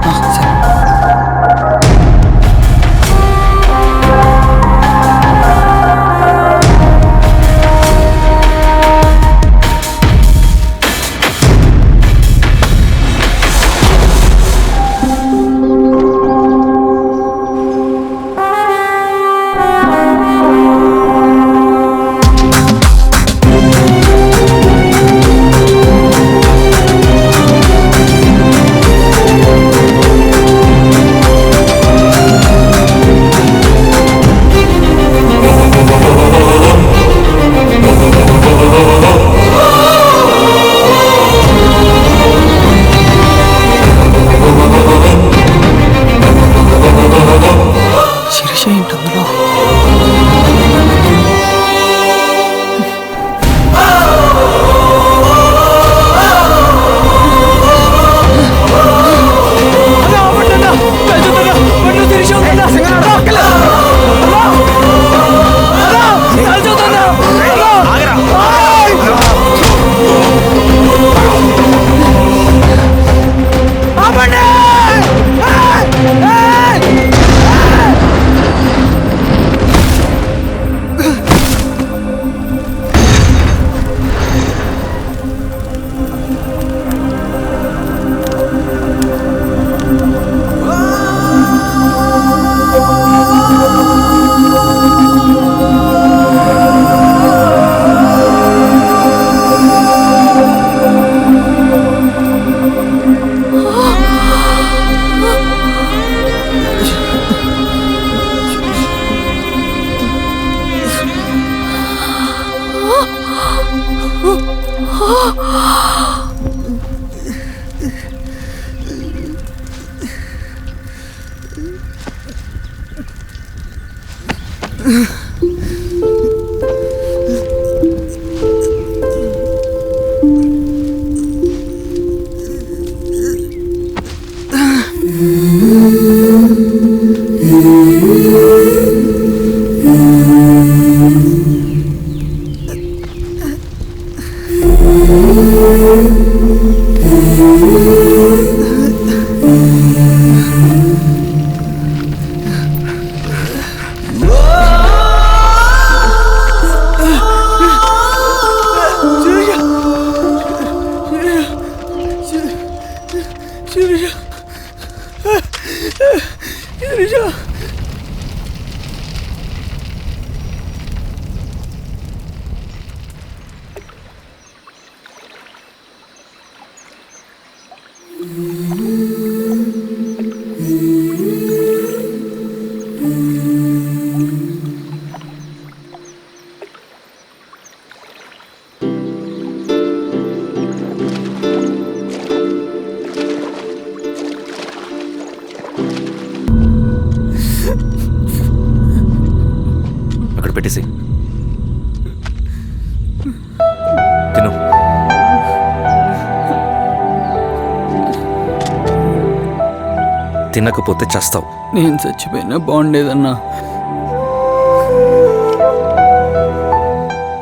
తినకపోతే చస్తావు. నేను చచ్చిపోయినా బాగుండేదన్నా.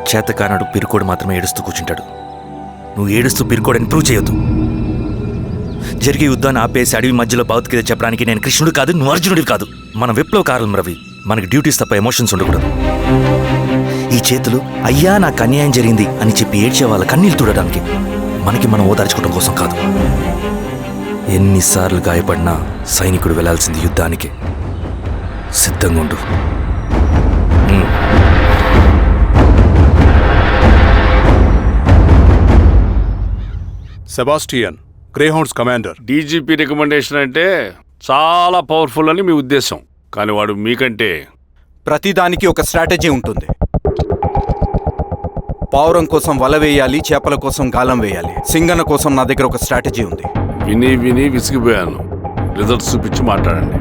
చేతకానాడు పిరుకోడు మాత్రమే ఏడుస్తూ కూర్చుంటాడు. నువ్వు ఏడుస్తూ పిరుకోడని ప్రూవ్ చేయొద్దు. జరిగే యుద్ధాన్ని ఆపేసి అడవి మధ్యలో భౌతికత చెప్పడానికి నేను కృష్ణుడు కాదు, నువ్వు అర్జునుడివి కాదు. మన విప్లవకారులం రవి. మనకి డ్యూటీస్ తప్ప ఎమోషన్స్ ఉండకూడదు. ఈ చేతులు అయ్యా నాకు అన్యాయం జరిగింది అని చెప్పి ఏడ్చే వాళ్ళ కన్నీళ్ళు తుడడానికి, మనకి మనం ఓదార్చుకోవడం కోసం కాదు. ఎన్నిసార్లు గాయపడినా సైనికుడు వెళ్లాల్సింది యుద్ధానికి. సిద్ధంగా ఉండు. Sebastian, Greyhounds commander. DGP recommendation అంటే చాలా పవర్ఫుల్ అని మీ ఉద్దేశం, కానీ వాడు మీకంటే ప్రతిదానికి ఒక స్ట్రాటజీ ఉంటుంది. పావురం కోసం వల వేయాలి, చేపల కోసం గాలం వేయాలి. సింగన్న కోసం నా దగ్గర ఒక స్ట్రాటజీ ఉంది. విని విని విసిగిపోయాను. రిజల్ట్స్ చూపించి మాట్లాడండి.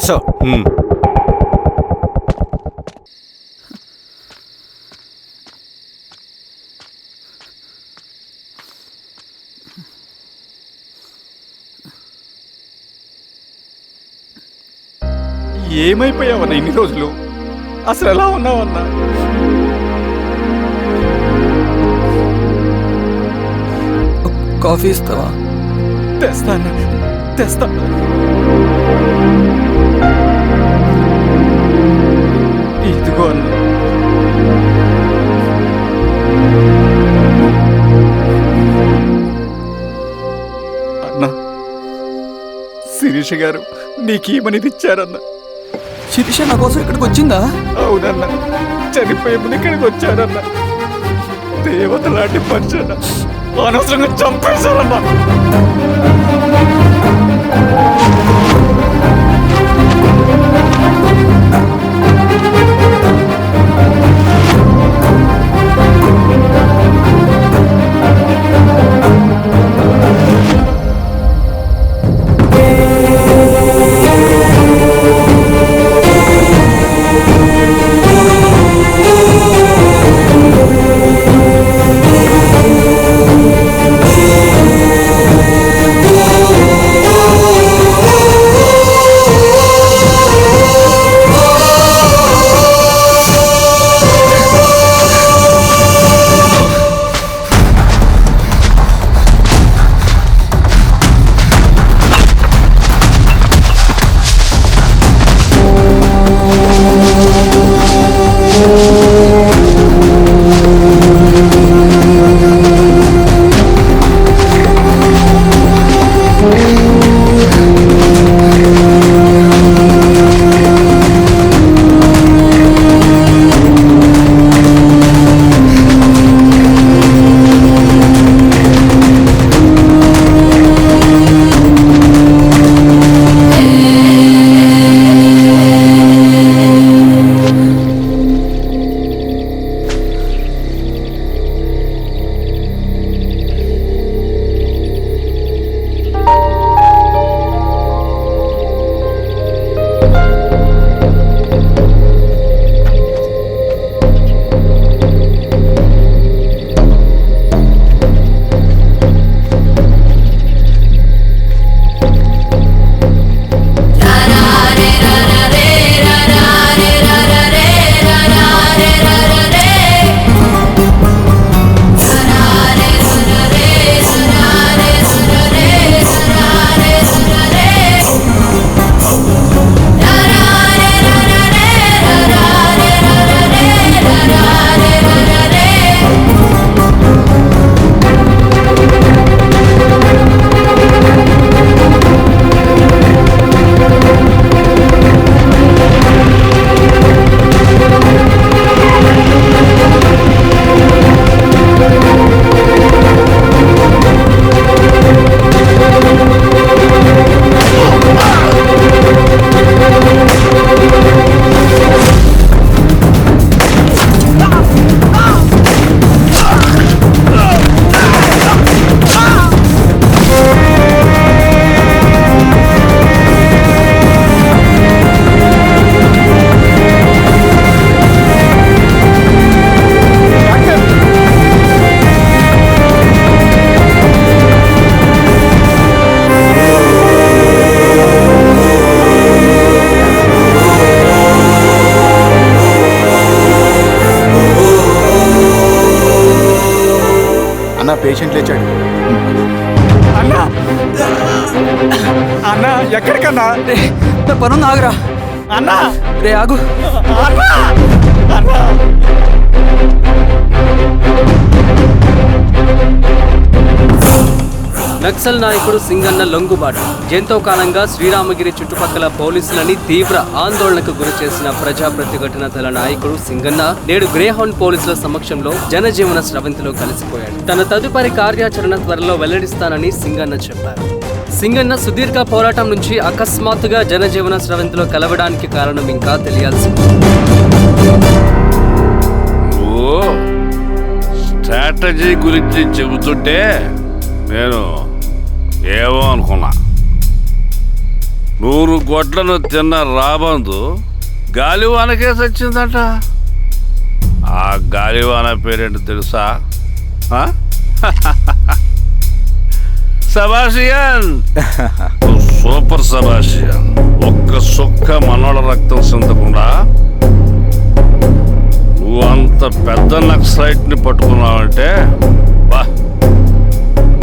సార్, ఏమైపోయావన్నా ఇన్ని రోజులు? అసలు ఎలా ఉన్నావన్నా? కాఫీ ఇస్తావా? తెస్తాను, తెస్తాను. ఇదిగో అన్న. అన్నా, శిరీష గారు నీకేమనేది ఇచ్చారన్నా? శిరీష నా కోసం ఇక్కడికి వచ్చిందా? అవునన్నా, చనిపోయే ముందు ఇక్కడికి వచ్చారన్నా. దేవత లాంటి మనిషి అన్న, అనవసరంగా చంపేశారన్నా. అన్న పేషెంట్ లేచాడు. అన్నా అన్నా ఎక్కడికన్నా? నా పనుంది, ఆగురా. అన్నా రే ఆగు. అన్నా అన్నా నక్సల్ నాయకుడు సింగన్న లొంగుబాటు ఎంతో కాలంగా శ్రీరామగిరి చుట్టుపక్కల పోలీసులని తీవ్ర ఆందోళనకు గురి చేసిన ప్రజా ప్రతిఘటన దళ నాయకుడు సింగన్న నేడు గ్రేహౌండ్ పోలీసుల సమక్షంలో జనజీవన స్రవంతిలో కలిసిపోయాడు. తన తదుపరి కార్యాచరణ త్వరలో వెల్లడిస్తానని సింగన్న చెప్పారు. సింగన్న సుదీర్ఘ పోరాటం నుంచి అకస్మాత్తుగా జనజీవన స్రవంతిలో కలవడానికి కారణం ఇంకా తెలియాల్సి స్ట్రాటజీ గురించి చెబుతుంటే నేను ఏమో అనుకున్నా. 100 గొడ్లను తిన్న రాబందు గాలివానకే సచ్చిందంట. ఆ గాలివాన పేరేంటి తెలుసా? సబాషియన్, సూపర్ సబాషియన్. ఒక్క సుక్క మనోళ్ళ రక్తం సిందకుండా నువ్వు అంత పెద్ద నక్సలైట్ని పట్టుకున్నావంటే బా,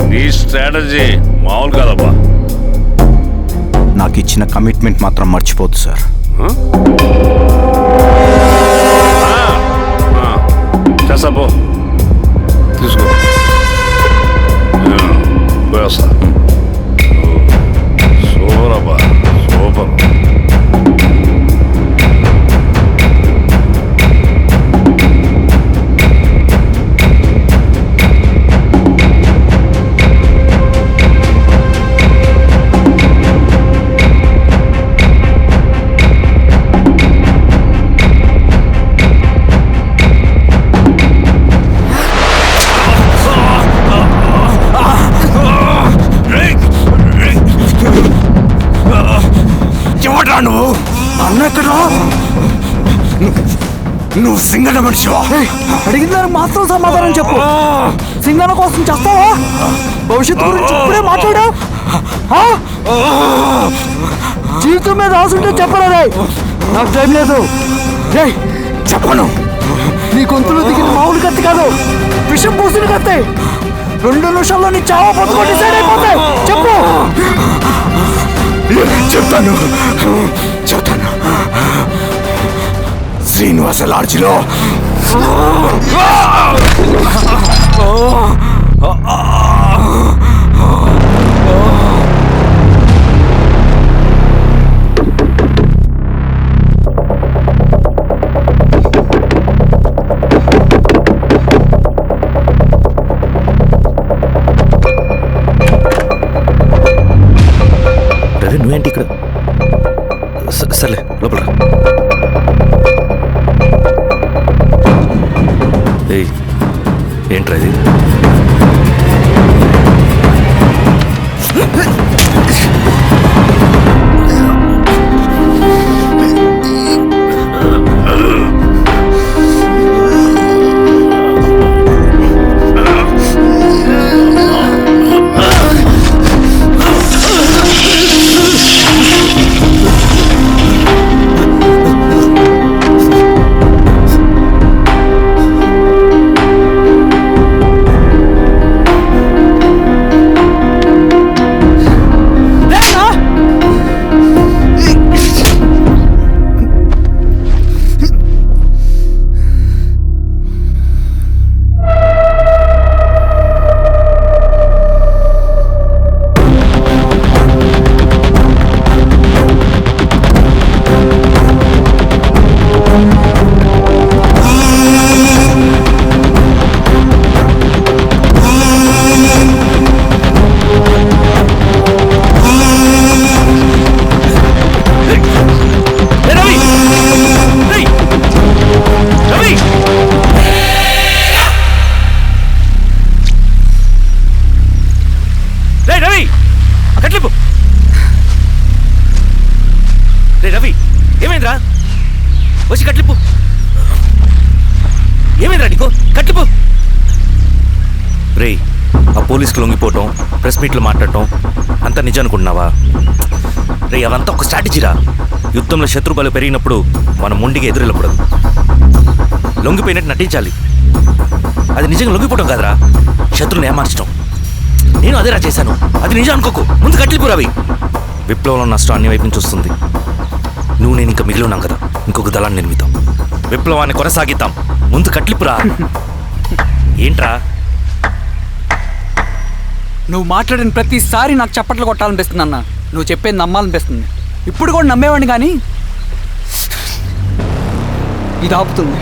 నీ స్ట్రాటజీ మామూలు కాదబ్బా. నాకు ఇచ్చిన కమిట్మెంట్ మాత్రం మర్చిపోద్దు సార్. చేసాబో, తీసుకో, పోయేస్తా. సూపర్ అబ్బా, సూపర్. నువ్వు అన్న ఎక్కడ? నువ్వు సింగన్న మనిషివా? అడిగిన దానికి మాత్రం సమాధానం చెప్పు. సింగన్న కోసం చేస్తావా? భవిష్యత్తు గురించి ఇప్పుడే మాట్లాడా? జీవితం మీద ఆశుంటే చెప్పరా? నాకు టైం లేదు. చెప్పను. నీ గొంతులో దిగిన మామూలు కత్తి కాదు, విషం పూసిన కత్తి. 2 నిమిషాల్లో నీ చావా బతుకో డిసైడ్ అయిపోతాయి. చెప్పు. చెప్తాను. శ్రీనివాస లాడ్జిలో నువ్వేంటి ఇక్కడ? సర్లే లోపల. ఏంట్రా ఇది? రవి, ఏమైందిరా? వచ్చి కట్లిప్పు. ఏమైందిరా నీకు? కట్లిప్పు. రే, ఆ పోలీసుకు లొంగిపోవటం, ప్రెస్ మీట్లు మాట్లాడటం అంతా నిజం అనుకుంటున్నావా? రే, అవంతా ఒక స్ట్రాటజీరా. యుద్ధంలో శత్రుబలు పెరిగినప్పుడు మనం ముండిగా ఎదురెళ్ళకూడదు, లొంగిపోయినట్టు నటించాలి. అది నిజంగా లొంగిపోవడం కాదురా, శత్రువుని ఏమార్చడం. నేను అదేరా చేశాను. అది నిజం అనుకోకు. ముందు కట్లిపురవి. విప్లవంలో నష్టం అన్ని వైపు నుంచి వస్తుంది. నువ్వు నేను ఇంకా మిగిలి ఉన్నాం కదా, ఇంకొక దళాన్ని నిర్మితాం, విప్లవాన్ని కొనసాగిద్దాం. ముందు కట్లిపురా. ఏంట్రా నువ్వు మాట్లాడిన ప్రతిసారి నాకు చప్పట్లు కొట్టాలనిపిస్తుంది అన్న. నువ్వు చెప్పేది నమ్మాలనిపిస్తుంది. ఇప్పుడు కూడా నమ్మేవాడిని కానీ ఇది ఆపుతుంది.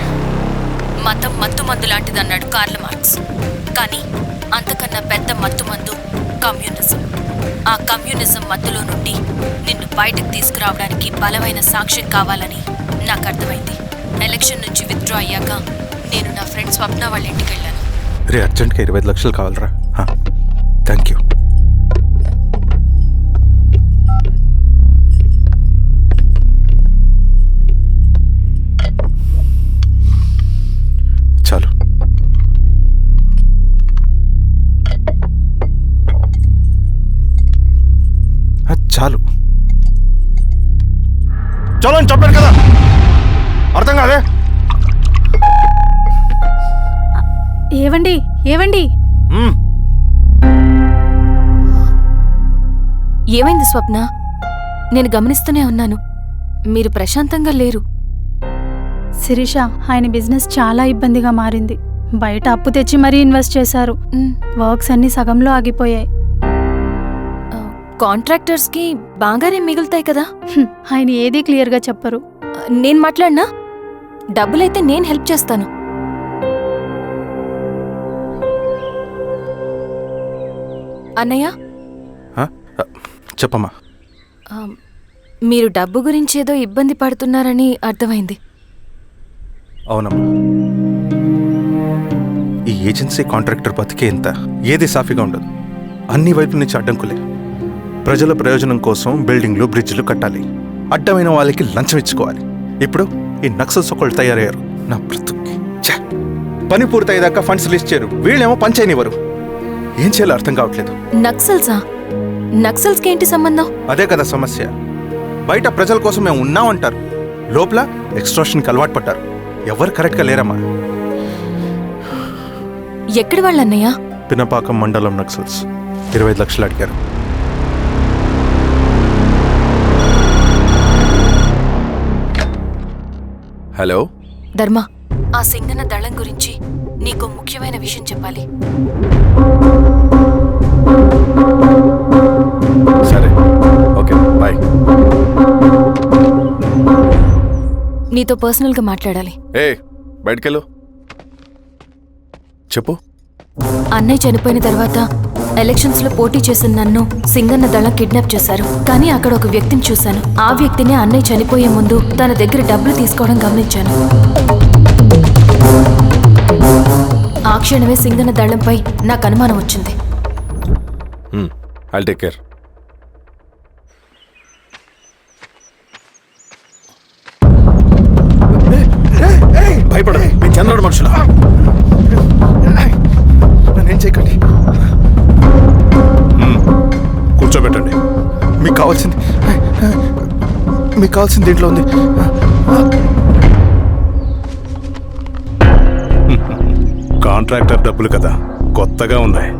మతం మత్తుమందు లాంటిదన్నాడు కార్ల్ మార్క్స్. కానీ అంతకన్నా పెద్ద మత్తుమందు కమ్యూనిజం. ఆ కమ్యూనిజం మత్తులో నుండి నిన్ను బయటకు తీసుకురావడానికి బలమైన సాక్ష్యం కావాలని నాకు అర్థమైంది. ఎలక్షన్ నుంచి విత్డ్రా అయ్యాక నేను నా ఫ్రెండ్ స్వప్న వాళ్ళ ఇంటికి వెళ్ళాను. రే అర్జెంట్గా 25 లక్షలు కావాలరా. Thank you. చాలు. చాలు. చలో అని చెప్పాను కదా, అర్థం కాదే? ఏవండి ఏవండి ఏమైంది స్వప్న? నేను గమనిస్తూనే ఉన్నాను, మీరు ప్రశాంతంగా లేరు. శిరీష, ఆయన బిజినెస్ చాలా ఇబ్బందిగా మారింది. బయట అప్పు తెచ్చి మరీ ఇన్వెస్ట్ చేశారు. వర్క్స్ అన్ని సగంలో ఆగిపోయాయి. కాంట్రాక్టర్స్కి బాగానే మిగులుతాయి కదా. ఆయన ఏదీ క్లియర్గా చెప్పరు. నేను మాట్లాడినా డబ్బులైతే నేను హెల్ప్ చేస్తాను. అన్నయ్య, చెప్పమ్మా. మీరు డబ్బు గురించి ఏదో ఇబ్బంది పడుతున్నారని అర్థమైంది. అవునమ్మా, ఈ ఏజెన్సీ కాంట్రాక్టర్ బతికే ఇంత ఏది సాఫీగా ఉండదు. అన్ని వైపుల నుంచి అడ్డంకులే. ప్రజల ప్రయోజనం కోసం బిల్డింగ్లు బ్రిడ్జ్లు కట్టాలి, అడ్డమైన వాళ్ళకి లంచం ఇచ్చుకోవాలి. ఇప్పుడు ఈ నక్సల్స్ ఒకళ్ళు తయారయ్యారు. నా బ్రతుక్కి పని పూర్తయ్యేదాకా ఫండ్స్ లిస్ట్ చేయరు, వీళ్ళేమో పని చేయనివ్వరు. ఏం చేయాలో అర్థం కావట్లేదు. నక్సల్సా? నక్సల్స్కి ఏంటి సంబంధం? అదే కదా సమస్య. బయట ప్రజల కోసం మేము ఉన్నామంటారు, లోపల ఎక్స్ట్రాషన్కి అలవాటు పడ్డారు. ఎవరు కరెక్ట్గా లేరమ్మా. ఎక్కడి వాళ్ళన్నయ్య? పినపాకం మండలం నక్సల్స్ 25 లక్షలు అడిగారు. హలో ధర్మ, ఆ సింగన్న దళం గురించి నీకు ముఖ్యమైన విషయం చెప్పాలి. సరే, ఓకే, బాయ్. నీతో పర్సనల్గా మాట్లాడాలి. బయటకెళ్ళు. చెప్పు. అన్నయ్య చనిపోయిన తర్వాత ఎలక్షన్స్ లో పోటీ చేసిన నన్ను సింగన్న దళం కిడ్నాప్ చేశారు. కానీ అక్కడ ఒక వ్యక్తిని చూశాను. ఆ వ్యక్తిని అన్నయ్య చనిపోయే ముందు తన దగ్గర డబ్బులు తీసుకోవడం గమనించాను. ఆ క్షణమే సింగన్న దళంపై నాకు అనుమానం వచ్చింది. I'll take care. భయపడదు, మీ చంద్రుడు మనుషులు. నన్నేం చేయకండి. కూర్చోబెట్టండి. మీకు కావాల్సింది దీంట్లో ఉంది. కాంట్రాక్టర్ డబ్బులు కదా, కొత్తగా ఉన్నాయి.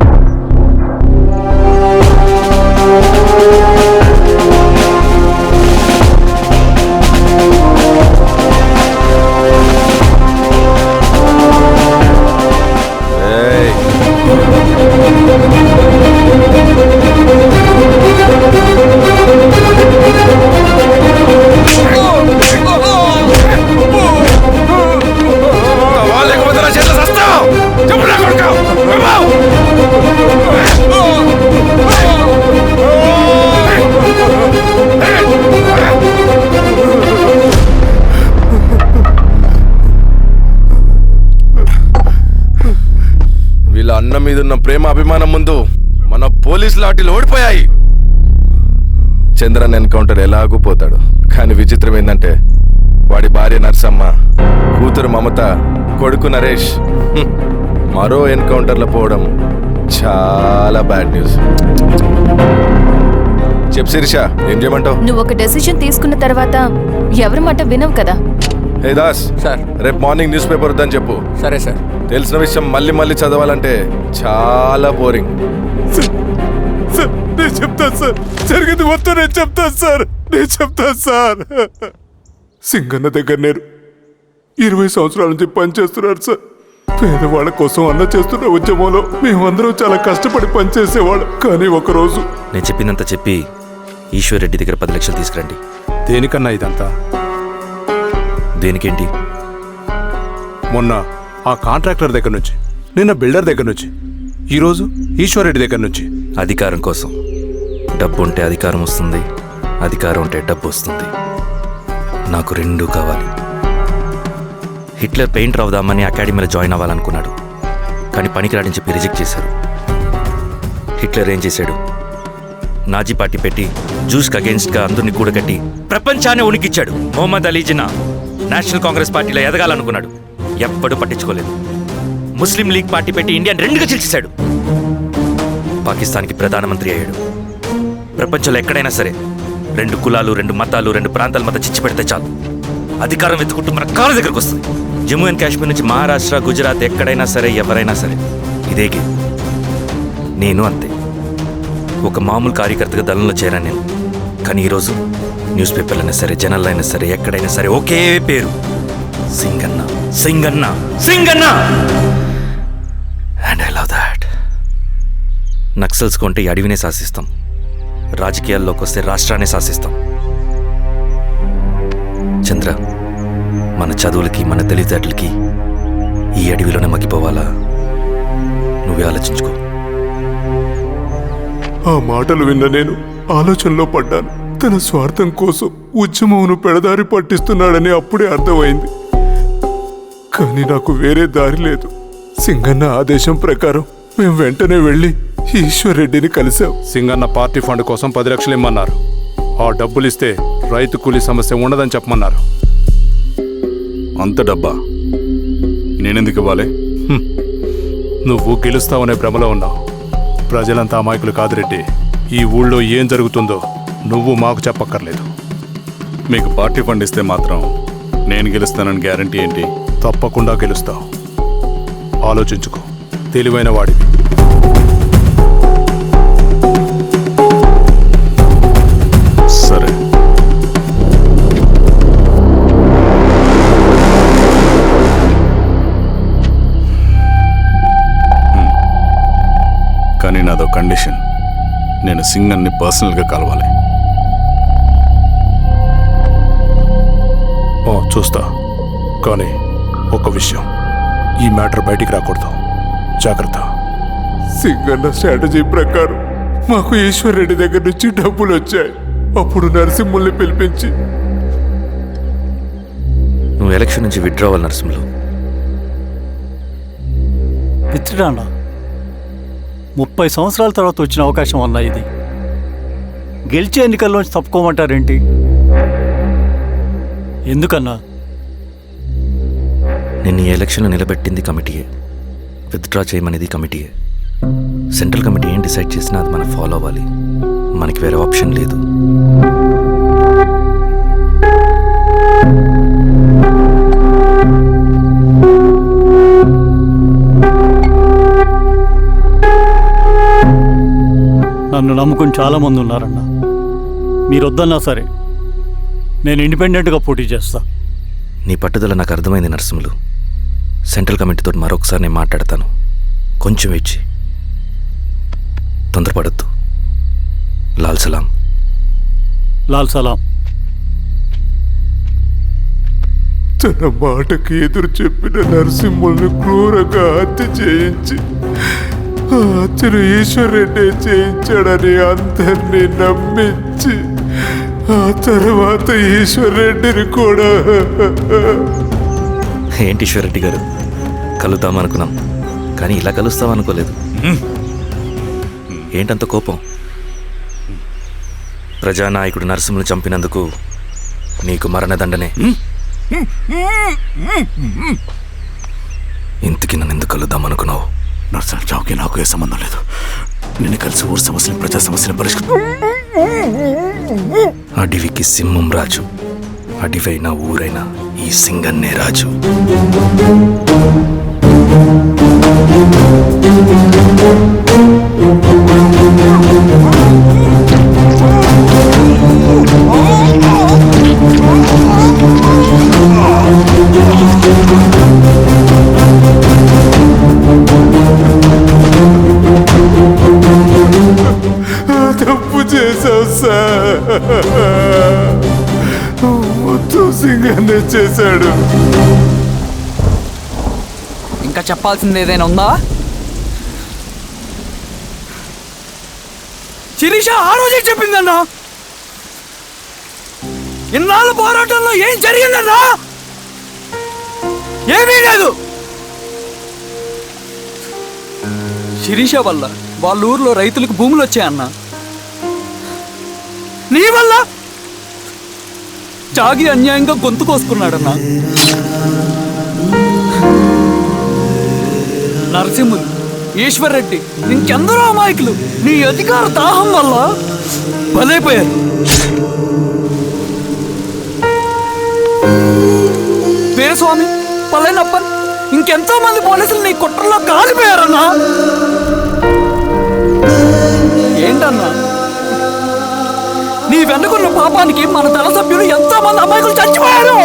వీళ్ళ అన్న మీదున్న ప్రేమ అభిమానం ముందు మన పోలీస్ లాఠీలు ఓడిపోయాయి. చంద్రన్ ఎన్కౌంటర్ ఎలాగూ పోతాడు. కానీ విచిత్రం ఏంటంటే వాడి భార్య నర్సమ్మ, కూతురు మమత, కొడుకు నరేష్ మరో ఎన్కౌంటర్లో పోవడం చాలా బ్యాడ్ న్యూస్. చెప్పు శిరీష, ఏం చేయమంటావు? నువ్వు ఒక డెసిషన్ తీసుకున్న తర్వాత ఎవరి మాట వినవు కదా. ఏ దాస్ సార్ రేపు మార్నింగ్ న్యూస్ పేపర్ వద్దని చెప్పు. సరే సార్. తెలిసిన విషయం మళ్ళీ మళ్ళీ చదవాలంటే చాలా బోరింగ్. నేను చెప్తాను సార్, జరిగింది మొత్తం నేను చెప్తాను సార్. సింగన్న దగ్గర నేను 20 సంవత్సరాల నుంచి పనిచేస్తున్నాను సార్. పేదవాళ్ళ కోసం అన్న చేస్తున్న ఉద్యమంలో మేమందరం చాలా కష్టపడి పనిచేసేవాళ్ళం. కానీ ఒకరోజు నేను చెప్పినంత చెప్పి ఈశ్వర్ రెడ్డి దగ్గర 10 లక్షలు తీసుకురండి. దేనికన్నా ఇదంతా? దేనికేంటి? మొన్న ఆ కాంట్రాక్టర్ దగ్గర నుంచి, నిన్న బిల్డర్ దగ్గర నుంచి, ఈరోజు ఈశ్వర్ రెడ్డి దగ్గర నుంచి. అధికారం కోసం. డబ్బు ఉంటే అధికారం వస్తుంది, అధికారం ఉంటే డబ్బు వస్తుంది. నాకు రెండూ కావాలి. హిట్లర్ పెయింటర్ అవుదామని అకాడమీలో జాయిన్ అవ్వాలనుకున్నాడు, కానీ పనికిరాడని చెప్పి రిజెక్ట్ చేశారు. హిట్లర్ ఏం చేశాడు? నాజీ పార్టీ పెట్టి జూస్కి అగేన్స్ట్గా అందరినీ కూడగట్టి ప్రపంచాన్ని ఉనికిచ్చాడు. మొహమ్మద్ అలీ జిన్నా నేషనల్ కాంగ్రెస్ పార్టీలో ఎదగాలనుకున్నాడు, ఎప్పుడూ పట్టించుకోలేదు. ముస్లిం లీగ్ పార్టీ పెట్టి ఇండియాని రెండుగా చీల్చేశాడు. పాకిస్తాన్కి ప్రధానమంత్రి అయ్యాడు. ప్రపంచంలో ఎక్కడైనా సరే 2 కులాలు, 2 మతాలు, 2 ప్రాంతాల మధ్య చిచ్చు పెడితే చాలు, అధికారం వెతుకుంటూ మన కాళ్ళ దగ్గరకు వస్తుంది. జమ్మూ అండ్ కాశ్మీర్ నుంచి మహారాష్ట్ర, గుజరాత్ ఎక్కడైనా సరే, ఎవరైనా సరే ఇదే గేమ్. నేను అంతే. ఒక మామూలు కార్యకర్తగా దళంలో చేరాను నేను. కానీ ఈరోజు న్యూస్ పేపర్లైనా సరే, జనాల్లో అయినా సరే, ఎక్కడైనా సరే ఒకే పేరు, Singanna, Singanna, Singanna. And I love that. Naxals కొంటే ఈ అడవినే శాసిస్తాం, రాజకీయాల్లోకి వస్తే రాష్ట్రాన్ని శాసిస్తాం. చంద్ర, మన చదువులకి, మన తెలివితేటలకి ఈ అడవిలోనే మగ్గిపోవాలా? నువ్వే ఆలోచించుకో. ఆ మాటలు విన్న నేను ఆలోచనలో పడ్డాను. తన స్వార్థం కోసం ఉద్యమమును పెడదారి పట్టిస్తున్నాడని అప్పుడే అర్థమైంది. కానీ నాకు వేరే దారి లేదు. సింగన్న ఆదేశం ప్రకారం మేము వెంటనే వెళ్ళి ఈశ్వర్ రెడ్డిని కలిశాం. సింగన్న పార్టీ ఫండ్ కోసం 10 లక్షలు ఇమ్మన్నారు. ఆ డబ్బులు ఇస్తే రైతు కూలీ సమస్య ఉండదని చెప్పమన్నారు. అంత డబ్బా నేనెందుకు ఇవ్వాలి? నువ్వు గెలుస్తావనే భ్రమలో ఉన్నావు. ప్రజలంతా అమాయకులు కాదు రెడ్డి. ఈ ఊళ్ళో ఏం జరుగుతుందో నువ్వు మాకు చెప్పక్కర్లేదు. మీకు పార్టీ ఫండ్ ఇస్తే మాత్రం నేను గెలుస్తానని గ్యారంటీ ఏంటి? తప్పకుండా గెలుస్తావు. ఆలోచించుకో, తెలివైన వాడివి. సరే. కానీ నాదో కండిషన్. నేను సింగన్ని పర్సనల్గా కలవాలి. చూస్తా. కానీ ఒక విషయం, ఈ మ్యాటర్ బయటికి రాకూడదు. జాగ్రత్త. సింగన్న స్ట్రాటజీ ప్రకారం మాకు ఈశ్వర్ రెడ్డి దగ్గర నుంచి డబ్బులు వచ్చాయి. అప్పుడు నరసింహుల్ని పిలిపించి, నువ్వు ఎలక్షన్ నుంచి విత్డ్రా అవ్వాలి నరసింహులు. విత్డ్రానా? 30 సంవత్సరాల తర్వాత వచ్చిన అవకాశం అన్నా ఇది. గెలిచే ఎన్నికల్లోంచి తప్పుకోమంటారేంటి? ఎందుకన్నా? నిన్ను ఈ ఎలక్షన్లో నిలబెట్టింది కమిటీయే, విత్డ్రా చేయమనేది కమిటీయే. సెంట్రల్ కమిటీ ఏం డిసైడ్ చేసినా అది మనం ఫాలో అవ్వాలి. మనకి వేరే ఆప్షన్ లేదు. నన్ను నమ్ముకుని చాలామంది ఉన్నారన్నా. మీరు వద్దన్నా సరే నేను ఇండిపెండెంట్గా పోటీ చేస్తా. నీ పట్టుదల నాకు అర్థమైంది నరసింహులు. సెంట్రల్ కమిటీతో మరొకసారి నేను మాట్లాడతాను. కొంచెం వెచ్చి, తొందరపడద్దు. లాల్ సలాం. లాల్ సలాం. తన మాటకి ఎదురు చెప్పిన నరసింహుల్ని క్రూరంగా హత్య చేయించి ఆ హత్యను ఈశ్వర్ రెడ్డి చేయించాడని అందరినీ నమ్మించి ఆ తర్వాత ఈశ్వర్ రెడ్డిని కూడా. ఏంటి ఈశ్వర్ రెడ్డి గారు, కలుద్దామనుకున్నాం కానీ ఇలా కలుస్తామనుకోలేదు. ఏంటంత కోపం? ప్రజానాయకుడు నరసింహులు చంపినందుకు నీకు మరణదండనే. ఇంతకీ నన్ను ఎందుకు కలుద్దామనుకున్నావు? నరసింహ చావుకి నాకు ఏ సంబంధం లేదు. నిన్ను కలిసి ఊరు సమస్యలు, ప్రజా సమస్యలు పరిష్కరించు. అడవికి సింహం రాజు, అడివైనా ఊరైనా ఈ సింగన్నే రాజు. తప్పు చేశావు సార్. మొత్తం సింగన్నే చేశాడు. ఇంకా చెప్పాల్సింది ఏదైనా ఉందా? శిరీష ఆ రోజే చెప్పిందన్నా. ఇన్నాళ్ళ పోరాటంలో ఏం జరిగిందన్నా? ఏమీ లేదు. శిరీష వల్ల వాళ్ళ ఊర్లో రైతులకు భూములు వచ్చాయన్నా. నీ వల్ల చాగి అన్యాయంగా గొంతు కోసుకున్నాడన్నా. నరసింహులు, ఈశ్వర్ రెడ్డి, ఇంకెందరో అమాయకులు నీ అధికార దాహం వల్ల బలైపోయారు. వీరస్వామి, పల్లెనప్పన్, ఇంకెంతో మంది పోలీసులు నీ కుట్రలో కాలిపోయారన్నా. ఏంటన్నా, నీ వెనుకున్న పాపానికి మన దళ సభ్యులు ఎంతో మంది అమాయకులు చచ్చిపోయారు.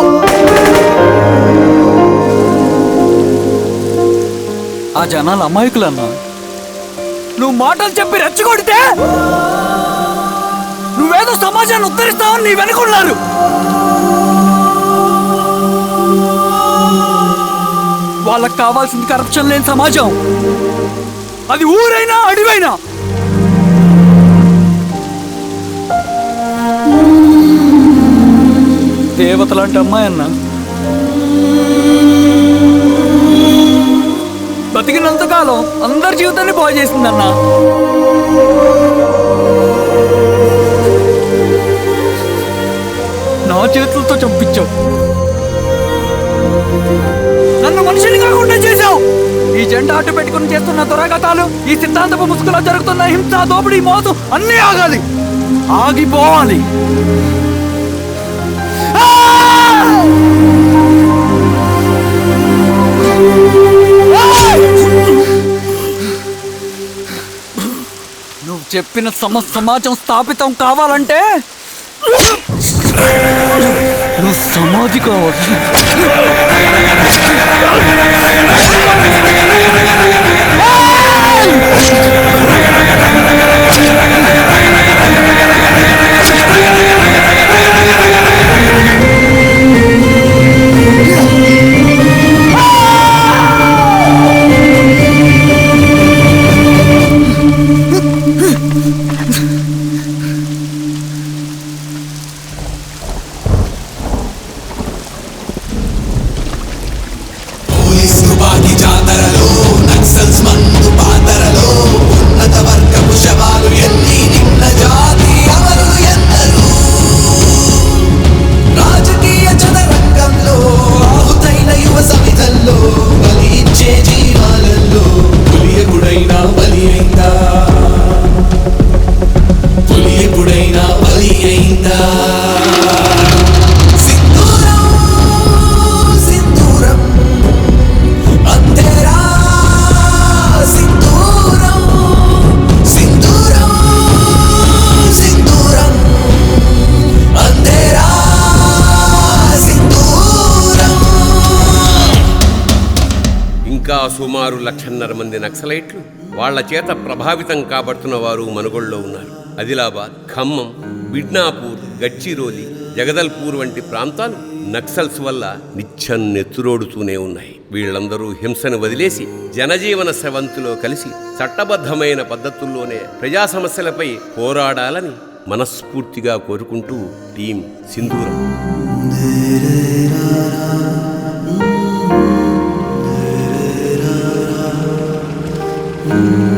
ఆ జనాలు అమాయకులన్నా. నువ్వు మాటలు చెప్పి రెచ్చగొడితే నువ్వేదో సమాజాన్ని ఉద్ధరిస్తావని నీ వెనుకున్నారు. వాళ్ళకి కావాల్సింది కరప్షన్ లేని సమాజం. అది ఊరైనా అడివైనా. దేవతలాంటి అమ్మాయి అన్న బతికినంతకాలం అందరి జీవితాన్ని బాగు చేసిందన్న. నా చేతులతో చంపించావు. నన్ను మనిషిని కాకుండా చేశావు. ఈ జెండా అడ్డు పెట్టుకుని చేస్తున్న దురాఘాతాలు, ఈ సిద్ధాంతపు ముసుగులో జరుగుతున్న హింస, దోపిడీ, మోసం అన్నీ ఆగాలి, ఆగిపోవాలి. నువ్వు చెప్పిన సమాజం స్థాపితం కావాలంటే నువ్వు సమాధి కావాలి. సుమారు 1,50,000 మంది నక్సలైట్లు వాళ్ల చేత ప్రభావితం కాబడుతున్న వారు మనుగోడులో ఉన్నారు. ఆదిలాబాద్, ఖమ్మం, బిడ్నాపూర్, గడ్చిరోలి, జగదల్పూర్ వంటి ప్రాంతాలు నక్సల్స్ వల్ల నిత్యం నెత్తురోడుతూనే ఉన్నాయి. వీళ్ళందరూ హింసను వదిలేసి జనజీవన స్రవంతిలో కలిసి చట్టబద్ధమైన పద్ధతుల్లోనే ప్రజా సమస్యలపై పోరాడాలని మనస్ఫూర్తిగా కోరుకుంటూ టీం సింధూరం. Mm-hmm.